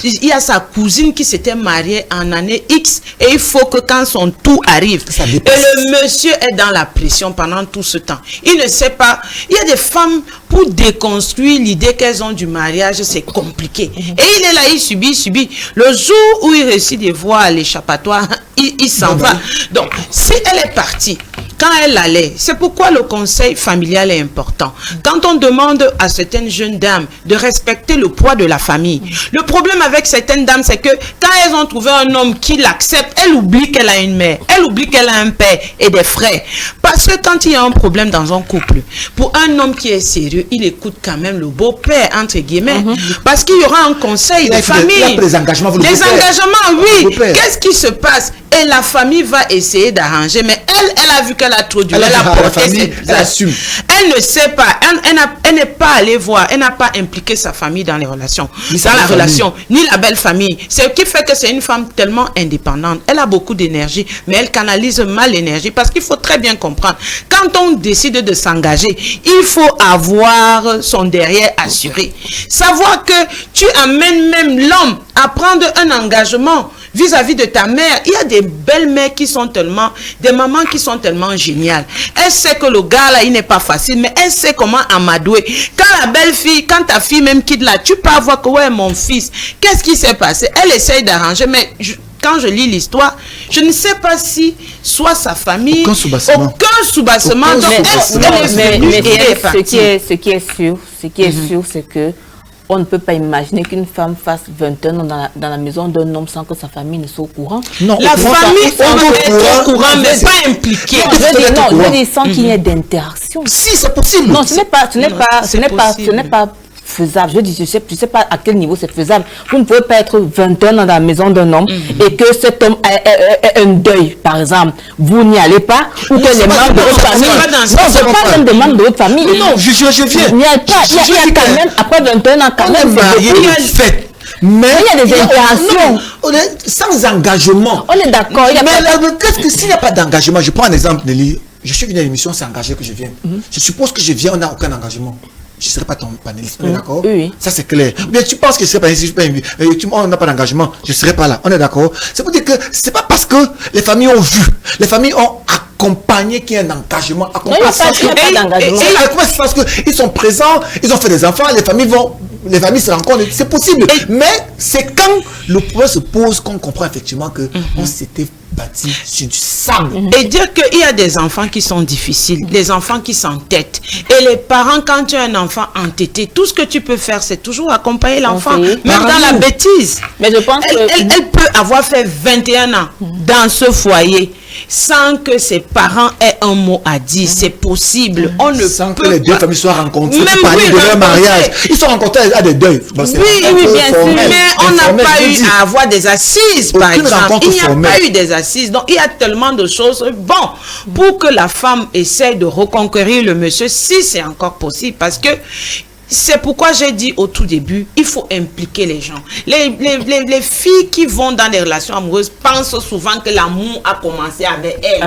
il y a sa cousine qui s'était mariée en année X et il faut que quand son tour arrive, et le monsieur est dans la pression pendant tout ce temps. Il ne sait pas. Il y a des femmes, pour déconstruire l'idée qu'elles ont du mariage, c'est compliqué. Et il est là, il subit. Le jour où il réussit de voir l'échappatoire, il s'en va. Donc, si elle est partie, quand elle allait. C'est pourquoi le conseil familial est important. Quand on demande à certaines jeunes dames de respecter le poids de la famille, le problème avec certaines dames, c'est que quand elles ont trouvé un homme qui l'accepte, elle oublie qu'elle a une mère, elle oublie qu'elle a un père et des frères. Parce que quand il y a un problème dans un couple, pour un homme qui est sérieux, il écoute quand même le beau-père, entre guillemets, parce qu'il y aura un conseil de famille. Il y a des engagements, des engagements, oui. Qu'est-ce qui se passe? Et la famille va essayer d'arranger, mais elle a vu qu'elle a trop dur. Elle a porté, elle assume. Elle ne sait pas, elle n'est pas allée voir, elle n'a pas impliqué sa famille dans les relations, ni la belle famille. Ce qui fait que c'est une femme tellement indépendante. Elle a beaucoup d'énergie, mais elle canalise mal l'énergie, parce qu'il faut très bien comprendre. Quand on décide de s'engager, il faut avoir son derrière assuré. Savoir que tu amènes même l'homme à prendre un engagement vis-à-vis de ta mère. Il y a des belles mères qui sont tellement, des mamans qui sont tellement géniales. Elle sait que le gars là, il n'est pas facile, mais elle sait comment amadouer. Quand la belle fille, quand ta fille même quitte là, tu peux avoir que ouais, mon fils, qu'est-ce qui s'est passé? Elle essaye d'arranger, mais quand je lis l'histoire, je ne sais pas si soit sa famille, aucun soubassement. Ce qui est sûr, c'est que on ne peut pas imaginer qu'une femme fasse 21 ans dans la maison d'un homme sans que sa famille ne soit au courant. Non, la famille est au courant, mais pas impliquée. Non, je dis sans qu'il y ait d'interaction. Si, c'est possible. Non, ce n'est pas faisable. Je dis, je sais pas à quel niveau c'est faisable. Vous ne pouvez pas être 21 ans dans la maison d'un homme et que cet homme ait un deuil, par exemple. Vous n'y allez pas, ou que les membres de votre famille. Non, je parle même des membres de votre famille. Non, je viens. Il y a quand même, après 21 ans, quand même, il y a une fête. Mais il y a des interactions. On est sans engagement. On est d'accord. Mais qu'est-ce que s'il n'y a pas d'engagement? Je prends un exemple, Nelly. Je suis venu à l'émission, c'est engagé que je viens. Je suppose que je viens, on n'a aucun engagement. Je ne serai pas ton panéliste, on est d'accord? Oui. Ça c'est clair. Mais tu penses que je serai panéliste, on n'a pas d'engagement, je ne serai pas là, on est d'accord? C'est pour dire que c'est pas parce que les familles ont vu, les familles ont accompagné qu'il y a un engagement. Comment ça se passe? Parce qu'ils sont présents, ils ont fait des enfants, les familles se rencontrent, c'est possible. Mais c'est quand le problème se pose qu'on comprend effectivement que on s'était bâti sur du sable. Et dire qu'il y a des enfants qui sont difficiles, des enfants qui s'entêtent. Et les parents, quand tu as un enfant entêté, tout ce que tu peux faire, c'est toujours accompagner l'enfant, même dans la bêtise. Mais je pense elle peut avoir fait 21 ans dans ce foyer sans que ses parents aient un mot à dire. C'est possible. On ne sans peut que les deux pas. familles soient rencontrées, Même parler de leur mariage. Ils sont rencontrés à des deuils. Oui, bien sûr. Mais on n'a pas eu à avoir des assises, par exemple. Il n'y a pas eu des assises. Donc, il y a tellement de choses. Bon, pour que la femme essaie de reconquérir le monsieur, si c'est encore possible, parce que c'est pourquoi j'ai dit au tout début, il faut impliquer les gens. Les filles qui vont dans des relations amoureuses pensent souvent que l'amour a commencé avec elles.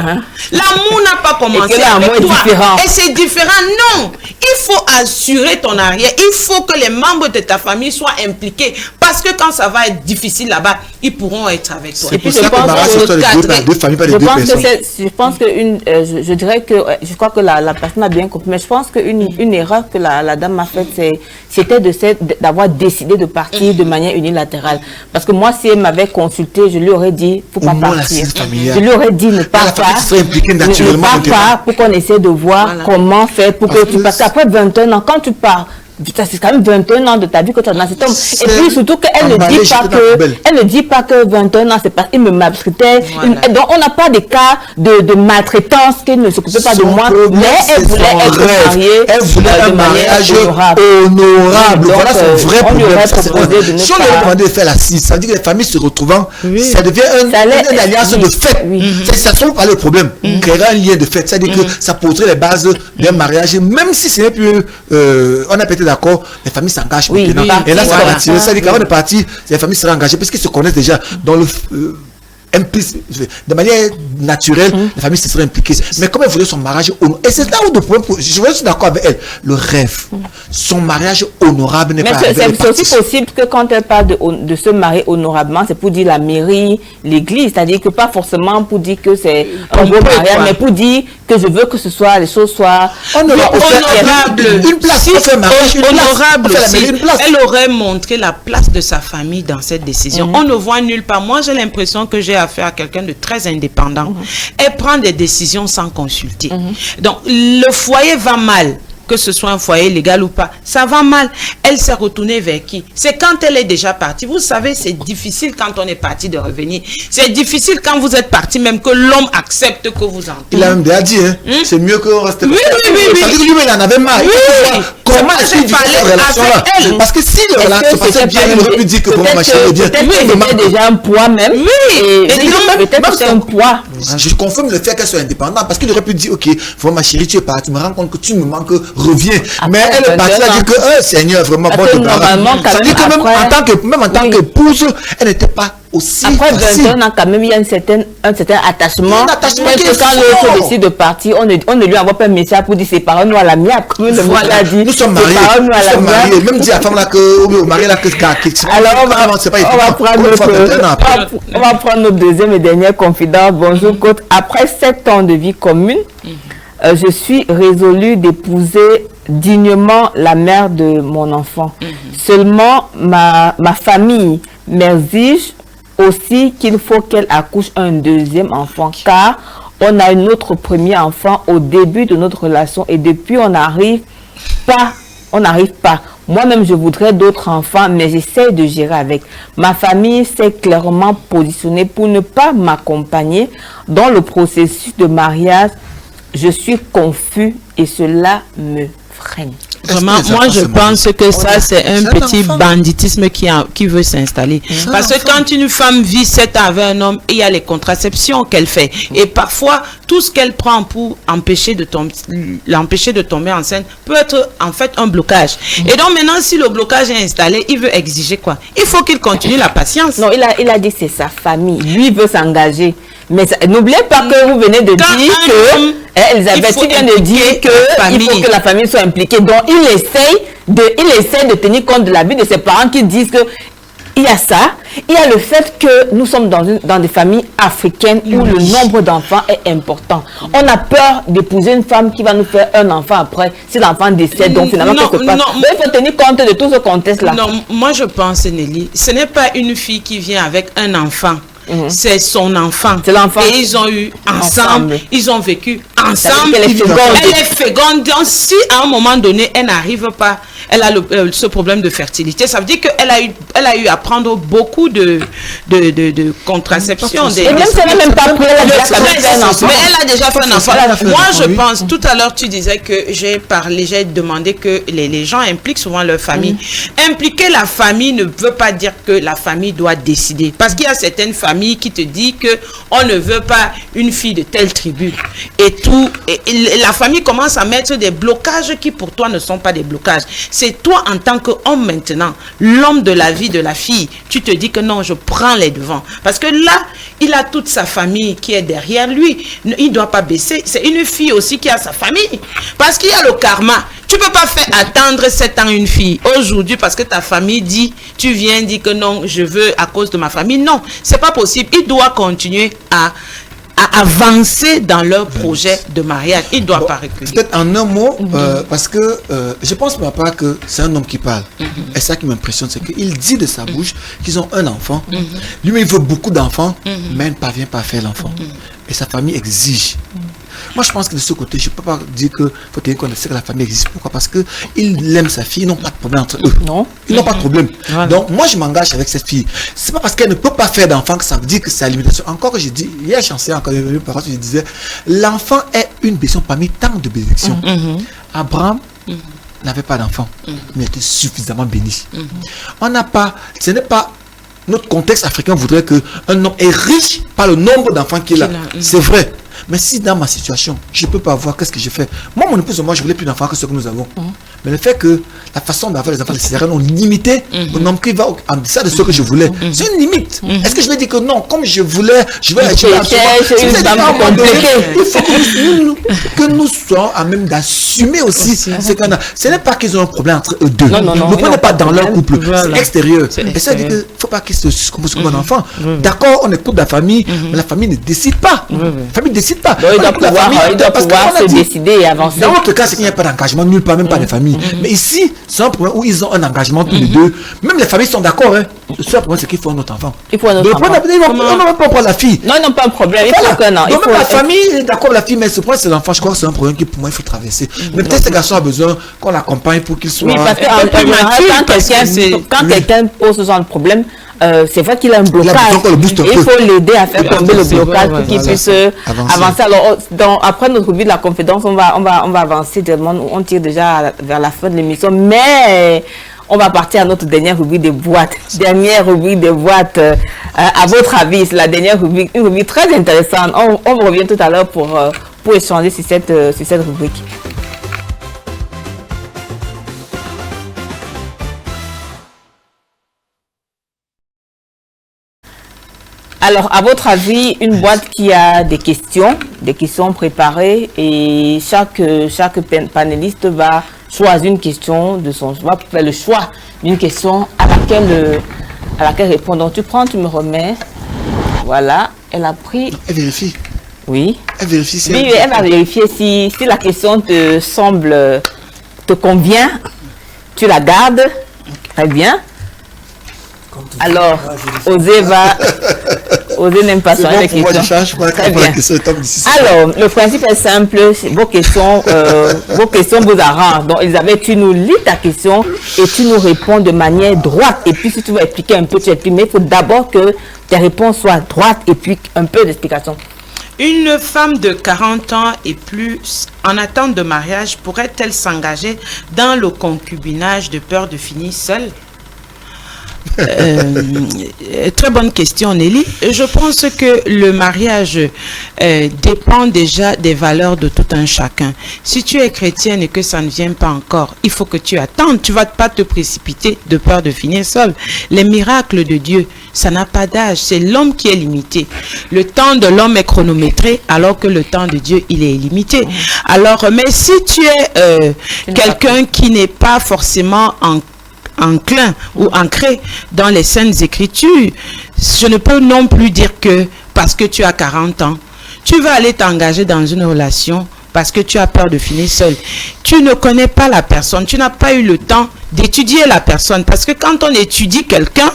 L'amour n'a pas commencé avec toi. Et c'est différent. Non, il faut assurer ton arrière. Il faut que les membres de ta famille soient impliqués. Parce que quand ça va être difficile là-bas, ils pourront être avec toi. C'est pour ça qu'on m'arrache sur les deux familles, pas les deux personnes. Je pense que je dirais que, je crois que la personne a bien compris, mais je pense qu'une erreur que la dame a faite, c'était d'avoir décidé de partir de manière unilatérale. Parce que moi, si elle m'avait consulté, je lui aurais dit, faut pas partir. Je lui aurais dit ne pas part pour qu'on essaie de voir comment faire pour que tu passes. Après 21 ans, quand tu pars, c'est quand même 21 ans de ta vie que tu as dans cet homme. Et puis surtout qu'elle ne dit pas que 21 ans, c'est parce qu'il me maltraitait. Donc on n'a pas de cas de maltraitance qu'elle ne s'occupait pas de moi, mais elle voulait être mariée. Elle voulait un mariage honorable. Voilà son vrai problème. Si on lui demandé de faire l'assise, ça veut dire que les familles se retrouvant, ça devient une alliance de fait. Ça ne sont pas le problème. Créer un lien de fait, c'est-à-dire que ça poserait les bases d'un mariage, même si ce n'est plus, on a pété d'accord, les familles s'engagent maintenant. Et là, ça va retirer. C'est-à-dire qu'avant de partir, les familles seraient engagées parce qu'ils se connaissent déjà dans le de manière naturelle, la famille se serait impliquée. Mais comme elle voulait son mariage honorable, et c'est là où le problème, je suis d'accord avec elle, le rêve, son mariage honorable n'est pas arrivé. Mais c'est aussi possible que quand elle parle de se marier honorablement, c'est pour dire la mairie, l'église, c'est-à-dire que pas forcément pour dire que c'est un beau mariage, mais pour dire que je veux que ce soit, les choses soient honorables. Une place, Si, on fait un mariage, une place. honorable On fait la aussi. mairie, une place. Elle aurait montré la place de sa famille dans cette décision. On ne voit nulle part. Moi, j'ai l'impression que j'ai affaire à quelqu'un de très indépendant. Elle prend des décisions sans consulter. Donc, le foyer va mal. Que ce soit un foyer légal ou pas, ça va mal. Elle s'est retournée vers qui? C'est quand elle est déjà partie. Vous savez, c'est difficile quand on est parti de revenir. C'est difficile quand vous êtes parti, même que l'homme accepte que vous entrez. Il a même déjà dit, hein, c'est mieux qu'on reste. Oui. Ça veut dire que lui, il en avait marre. Comment est-ce qu'il vit cette relation-là? Parce que si le relation se passait bien, il aurait pu dire que vraiment ma chérie est bien. Peut-être que c'était déjà un poids même. Oui. Peut-être que c'est un poids. Je confirme le fait qu'elle soit indépendante parce qu'il aurait pu dire, ok, vraiment ma chérie, tu es partie, tu me rends compte que tu me manques, reviens. Mais elle est partie, elle a dit que, Seigneur, vraiment, bon débarras. Ça veut dire que même en tant qu'épouse, elle n'était pas aussi après facile. 21 ans, quand même, il y a un certain attachement. Un attachement Parce qui que est quand fort. l'autre décide de partir, on ne lui envoie pas un message pour dire séparons-nous à l'amiable. Comme le monsieur a dit. Nous sommes mariés. Séparons-nous à l'amiable. Même dit à la femme là que, au mari là que, Alors, on va prendre notre deuxième et dernière confidence. Bonjour, Côte. Après 7 ans de vie commune, je suis résolue d'épouser dignement la mère de mon enfant. Seulement, ma famille m'exige aussi qu'il faut qu'elle accouche un deuxième enfant, car on a un autre premier enfant au début de notre relation et depuis on n'arrive pas. Moi-même, je voudrais d'autres enfants, mais j'essaie de gérer avec. Ma famille s'est clairement positionnée pour ne pas m'accompagner dans le processus de mariage. Je suis confus et cela me freine. Vraiment, moi je pense que ça c'est un petit banditisme qui veut s'installer. Parce que quand une femme vit 7 ans avec un homme, il y a les contraceptions qu'elle fait. Et parfois, tout ce qu'elle prend pour l'empêcher de tomber enceinte peut être en fait un blocage. Et donc maintenant, si le blocage est installé, il veut exiger quoi? Il faut qu'il continue la patience. Non, il a dit que c'est sa famille. Lui veut s'engager. Mais n'oubliez pas que vous venez de dire que Elisabeth, tu viens de dire qu'il faut que la famille soit impliquée. Donc, il essaie de tenir compte de la vie de ses parents qui disent que il y a ça. Il y a le fait que nous sommes dans des familles africaines où le nombre d'enfants est important. On a peur d'épouser une femme qui va nous faire un enfant après si l'enfant décède. Donc, finalement, quelque part. Donc, il faut tenir compte de tout ce contexte-là. Non, moi, je pense, Nelly, ce n'est pas une fille qui vient avec un enfant. C'est son enfant. C'est l'enfant. Et ils ont eu ensemble. Ils ont vécu ensemble. Elle est féconde. Donc, si à un moment donné, elle n'arrive pas, elle a ce problème de fertilité, ça veut dire qu'elle a eu à prendre beaucoup de contraception. Et même si elle n'a même pas pris, mais elle a déjà fait un enfant. Moi, je pense, tout à l'heure, tu disais que j'ai demandé que les gens impliquent souvent leur famille. Impliquer la famille ne veut pas dire que la famille doit décider. Parce qu'il y a certaines familles qui te dit que on ne veut pas une fille de telle tribu et tout, et la famille commence à mettre des blocages qui pour toi ne sont pas des blocages. C'est toi en tant qu'homme maintenant, l'homme de la vie de la fille, tu te dis que non, je prends les devants parce que là il a toute sa famille qui est derrière lui, il doit pas baisser. C'est une fille aussi qui a sa famille parce qu'il y a le karma. Tu peux pas faire attendre 7 ans une fille aujourd'hui parce que ta famille dit, tu viens dire que non, je veux à cause de ma famille. Non, c'est pas possible. Il doit continuer à avancer dans leur projet de mariage. Il doit pas reculer. Peut-être en un mot, parce que je pense pour ma part que c'est un homme qui parle. Et ça qui m'impressionne, c'est qu'il dit de sa bouche qu'ils ont un enfant. Lui-même, il veut beaucoup d'enfants, mais il ne parvient pas à faire l'enfant. Et sa famille exige. Moi, je pense que de ce côté, je ne peux pas dire qu'il faut tenir compte de ce que la famille existe. Pourquoi? Parce qu'il aime sa fille, ils n'ont pas de problème entre eux. Non. Ils n'ont pas de problème. Voilà. Donc, moi, je m'engage avec cette fille. C'est pas parce qu'elle ne peut pas faire d'enfant que ça veut dire que c'est la limitation. Encore que j'ai dit, hier, j'enseignais encore une parole, je disais, l'enfant est une bénédiction parmi tant de bénédictions. Abraham n'avait pas d'enfant, mais était suffisamment béni. On n'a pas, ce n'est pas. Notre contexte africain voudrait qu'un homme est riche par le nombre d'enfants qu'il a. C'est vrai. Mais si dans ma situation, je ne peux pas avoir, qu'est-ce que je fais? Moi, mon épouse, moi, je voulais plus d'enfants que ce que nous avons. Mais le fait que la façon d'avoir les enfants de césarienne ont limité au nombre qui va en deçà de ce que je voulais. C'est une limite. Est-ce que je vais dire que non, comme je voulais, je vais... Il faut que nous soyons à même d'assumer aussi ce qu'on a. Ce n'est pas qu'ils ont un problème entre eux deux. Ne prenez pas dans leur couple. C'est extérieur. Et ça veut dire qu'il ne faut pas qu'ils se composent comme un enfant. D'accord, on écoute la famille, mais la famille ne décide pas. La famille ne décide pas. Il doit pouvoir se décider et avancer. Dans notre cas, c'est qu'il n'y a pas d'engagement nulle part, même pas les familles. Mais ici, c'est un problème où ils ont un engagement tous les deux. Même les familles sont d'accord. Le seul problème, c'est qu'il faut un autre enfant. Il faut un autre enfant. Ils n'ont pas prendre la fille. Non, ils n'ont pas un problème. Il faut qu'un an. Donc même la famille est d'accord la fille, mais ce problème, c'est l'enfant. Je crois que c'est un problème qui, pour moi, il faut traverser. Mais peut-être ce garçon a besoin qu'on l'accompagne pour qu'il soit... Oui, parce que quand quelqu'un pose ce genre de problème, c'est vrai qu'il a un blocage. Il faut l'aider à faire tomber le blocage pour qu'il puisse avancer. Alors, après notre revue de la confidence, on va avancer. On tire déjà vers la fin de l'émission, mais on va partir à notre dernière rubrique des boîtes. Dernière rubrique des boîtes. À votre avis, c'est la dernière rubrique, une rubrique très intéressante. On revient tout à l'heure pour échanger sur cette rubrique. Alors, à votre avis, une boîte qui a des questions préparées et chaque panéliste va choisir une question va faire le choix d'une question à laquelle répondre. Donc, tu me remets. Voilà, elle a pris. Elle vérifie. Oui. Elle vérifie si oui, elle va vérifier si la question te convient. Tu la gardes. Très bien. Alors, Osé n'aime pas changer les questions. Très bien. Alors, le principe est simple. Vos questions vous arrangent. Donc, Elisabeth, tu nous lis ta question et tu nous réponds de manière droite. Et puis, si tu veux expliquer un peu, tu expliques. Mais il faut d'abord que tes réponses soient droites et puis un peu d'explication. Une femme de 40 ans et plus en attente de mariage pourrait-elle s'engager dans le concubinage de peur de finir seule? Très bonne question, Nelly. Je pense que le mariage dépend déjà des valeurs de tout un chacun. Si tu es chrétienne et que ça ne vient pas encore, il faut que tu attendes. Tu ne vas pas te précipiter de peur de finir seul. Les miracles de Dieu, ça n'a pas d'âge. C'est l'homme qui est limité. Le temps de l'homme est chronométré alors que le temps de Dieu, il est illimité. Alors, mais si tu es quelqu'un qui n'est pas forcément enclin ou ancré dans les saintes écritures, je ne peux non plus dire que parce que tu as 40 ans, tu vas aller t'engager dans une relation parce que tu as peur de finir seul. Tu ne connais pas la personne, tu n'as pas eu le temps d'étudier la personne. Parce que quand on étudie quelqu'un,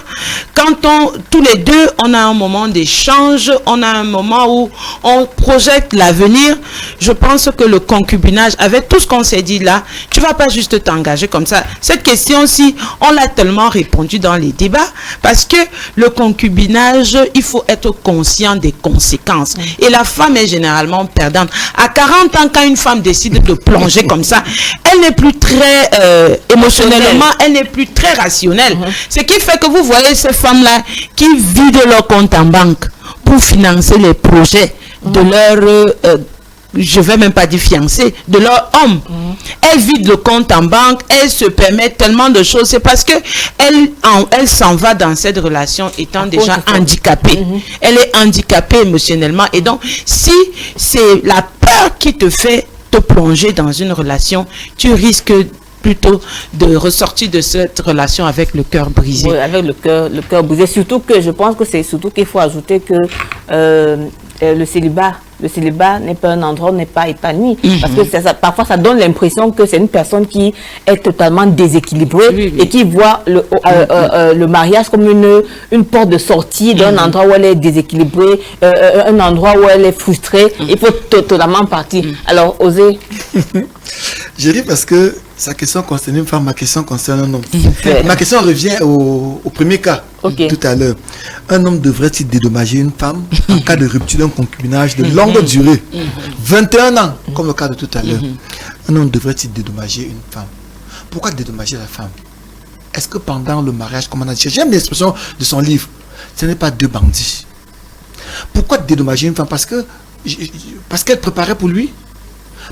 tous les deux, on a un moment d'échange, on a un moment où on projette l'avenir. Je pense que le concubinage, avec tout ce qu'on s'est dit là, tu ne vas pas juste t'engager comme ça. Cette question-ci, on l'a tellement répondu dans les débats, parce que le concubinage, il faut être conscient des conséquences. Et la femme est généralement perdante. À 40 ans, quand une femme décide de plonger comme ça, elle n'est plus très émotionnellement, elle n'est plus très rationnelle. Ce qui fait que vous voyez ces femmes-là qui vident leur compte en banque pour financer les projets de leur, je ne vais même pas dire fiancé, de leur homme. Elle vide le compte en banque, elle se permet tellement de choses. C'est parce que elle s'en va dans cette relation étant déjà handicapée. Elle est handicapée émotionnellement. Et donc, si c'est la peur qui te fait te plonger dans une relation, tu risques plutôt de ressortir de cette relation avec le cœur brisé. Oui, avec le cœur brisé. Surtout que je pense que c'est surtout qu'il faut ajouter que le célibat n'est pas un endroit, n'est pas épanoui. Parce que parfois, ça donne l'impression que c'est une personne qui est totalement déséquilibrée et qui voit le mariage comme une porte de sortie d'un endroit où elle est déséquilibrée, un endroit où elle est frustrée. Il faut totalement partir. Alors, Osé. Je dis parce que sa question concerne une femme, ma question concerne un homme. Ma question revient au premier cas, tout à l'heure. Un homme devrait-il dédommager une femme en cas de rupture d'un concubinage de longue durée, 21 ans, comme le cas de tout à l'heure. Un homme devrait-il dédommager une femme? Pourquoi dédommager la femme? Est-ce que pendant le mariage, comme on a dit, j'aime l'expression de son livre, ce n'est pas deux bandits. Pourquoi dédommager une femme? Parce qu'elle préparait pour lui?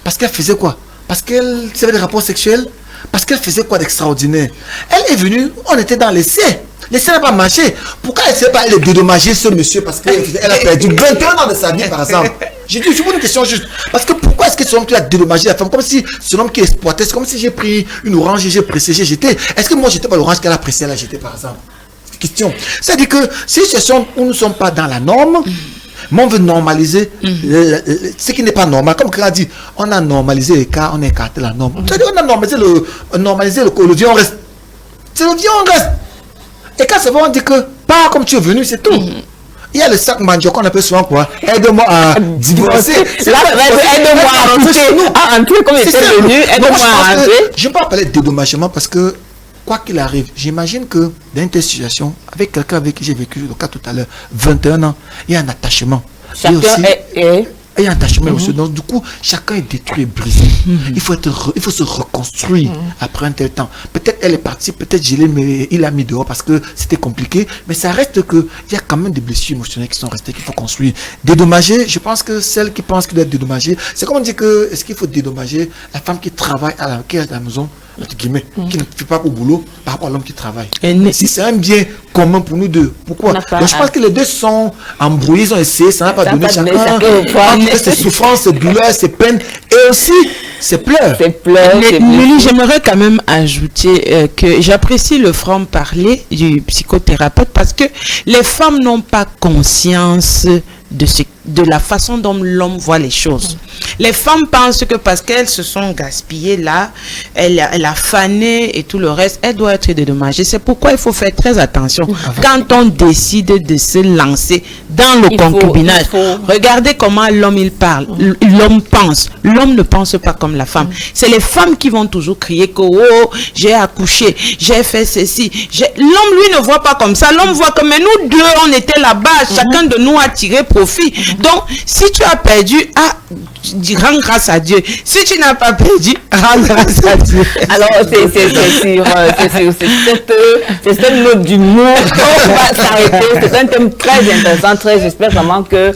Parce qu'elle faisait quoi? Parce qu'elle avait des rapports sexuels Parce qu'elle faisait quoi d'extraordinaire? Elle est venue, on était dans l'essai. L'essai n'a pas marché. Pourquoi elle ne sait pas aller dédommager ce monsieur parce qu'elle a perdu 21 ans de sa vie, par exemple? J'ai dit, je vous pose une question juste. Parce que pourquoi est-ce que ce homme qui a dédommagé la femme? Comme si ce homme qui exploitait, c'est comme si j'ai pris une orange et j'ai pressé, j'ai jeté. Est-ce que moi, j'étais pas l'orange qu'elle a pressé, elle a jeté, par exemple? Question. C'est-à-dire que c'est une situation où nous ne sommes pas dans la norme, mais on veut normaliser ce qui n'est pas normal. Comme quelqu'un a dit, on a normalisé les cas, on a écarté la norme. C'est-à-dire on a normalisé le vieux, on reste. C'est le vieux, on reste. Et quand c'est vrai, on dit que pas comme tu es venu, c'est tout. Il y a le sac mandio qu'on appelle souvent quoi? Aide-moi à divorcer. Là, aide-moi à rentrer comme il était venu. Aide-moi à rentrer. Je ne peux pas parler de dédommagement parce que, quoi qu'il arrive, j'imagine que dans une telle situation, avec quelqu'un avec qui j'ai vécu le cas tout à l'heure, 21 ans, il y a un attachement. Chacun il y a un attachement aussi. Donc, du coup, chacun est détruit et brisé. Il faut se reconstruire après un tel temps. Peut-être elle est partie, peut-être il l'a mis dehors parce que c'était compliqué. Mais ça reste qu'il y a quand même des blessures émotionnelles qui sont restées, qu'il faut construire. Dédommager, je pense que celle qui pense qu'il doit être dédommagée, c'est comme on dit que, est-ce qu'il faut dédommager la femme qui travaille qui est à la maison, entre guillemets, qui ne fait pas au boulot par rapport à l'homme qui travaille. Si c'est un bien commun pour nous deux, pourquoi? Donc, je pense que les deux sont embrouillés, ils ont essayé, ça n'a pas donné chacun. Ses souffrances, ses douleurs, ses peines et aussi ses pleurs. Lily, j'aimerais quand même ajouter que j'apprécie le franc-parler du psychothérapeute parce que les femmes n'ont pas conscience de la façon dont l'homme voit les choses. Les femmes pensent que parce qu'elles se sont gaspillées là, elle a fané et tout le reste, elle doit être dédommagée. C'est pourquoi il faut faire très attention. Quand on décide de se lancer dans le concubinage, regardez comment l'homme il parle, l'homme pense. L'homme ne pense pas comme la femme. C'est les femmes qui vont toujours crier que oh, j'ai accouché, j'ai fait ceci. L'homme lui ne voit pas comme ça. L'homme voit que mais nous deux on était là-bas, chacun de nous a tiré profit. Donc, si tu as perdu, rends grâce à Dieu. Si tu n'as pas perdu, rends grâce à Dieu. Alors, c'est cette note d'humour qu'on va s'arrêter. C'est un thème très intéressant, j'espère vraiment que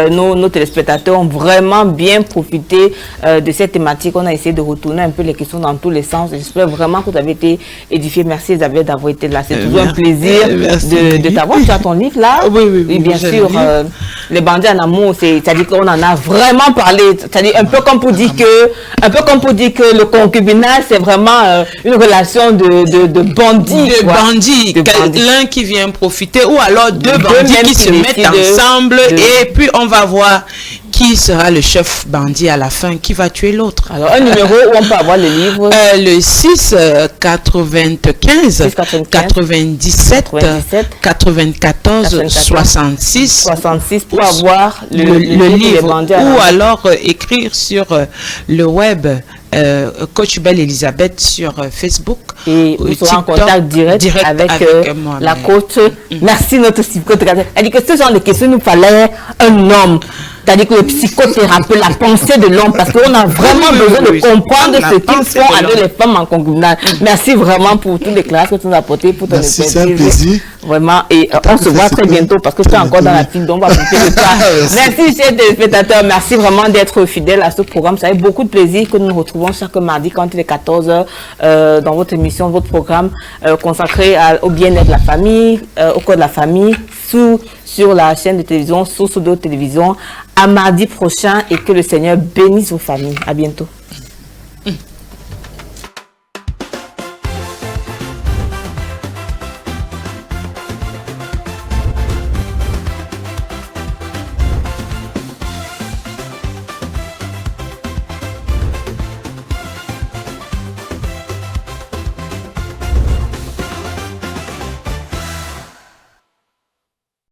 nos téléspectateurs ont vraiment bien profité de cette thématique. On a essayé de retourner un peu les questions dans tous les sens. J'espère vraiment que vous avez été édifiés. Merci Isabelle d'avoir été là. C'est toujours un plaisir de t'avoir. Tu as ton livre là? Oui, bien sûr. Les bandits en amour, c'est-à-dire qu'on en a vraiment parlé. C'est-à-dire un peu comme pour dire que le concubinage, c'est vraiment une relation de bandits. L'un qui vient profiter ou alors deux bandits qui se mettent ensemble et puis on va voir qui sera le chef bandit à la fin, qui va tuer l'autre. Alors, un numéro où on peut avoir le livre? Le 6 95 97 94 66 pour avoir le livre. Ou alors écrire sur le web Coach Belle Elisabeth sur Facebook. Et vous serez en contact direct avec la coach. Merci notre psychothérapeute. Elle dit que ce genre de questions, nous fallait un homme. C'est-à-dire que le psychothérapeute, la pensée de l'homme, parce qu'on a vraiment besoin de comprendre ce qu'ils font avec les femmes en concubinage. Merci vraiment pour tous les classes que tu nous as apportées, pour ton expertise. C'est un plaisir. Vraiment, et on se voit très bientôt parce que tu es encore dans la file, donc on va couper le pas. Merci, chers téléspectateurs. Merci vraiment d'être fidèles à ce programme. Ça fait beaucoup de plaisir que nous nous retrouvons chaque mardi quand il est 14h dans votre émission, votre programme consacré au bien-être de la famille, au code de la famille, sur la chaîne de télévision, Source d'eau télévision. À mardi prochain et que le Seigneur bénisse vos familles. À bientôt.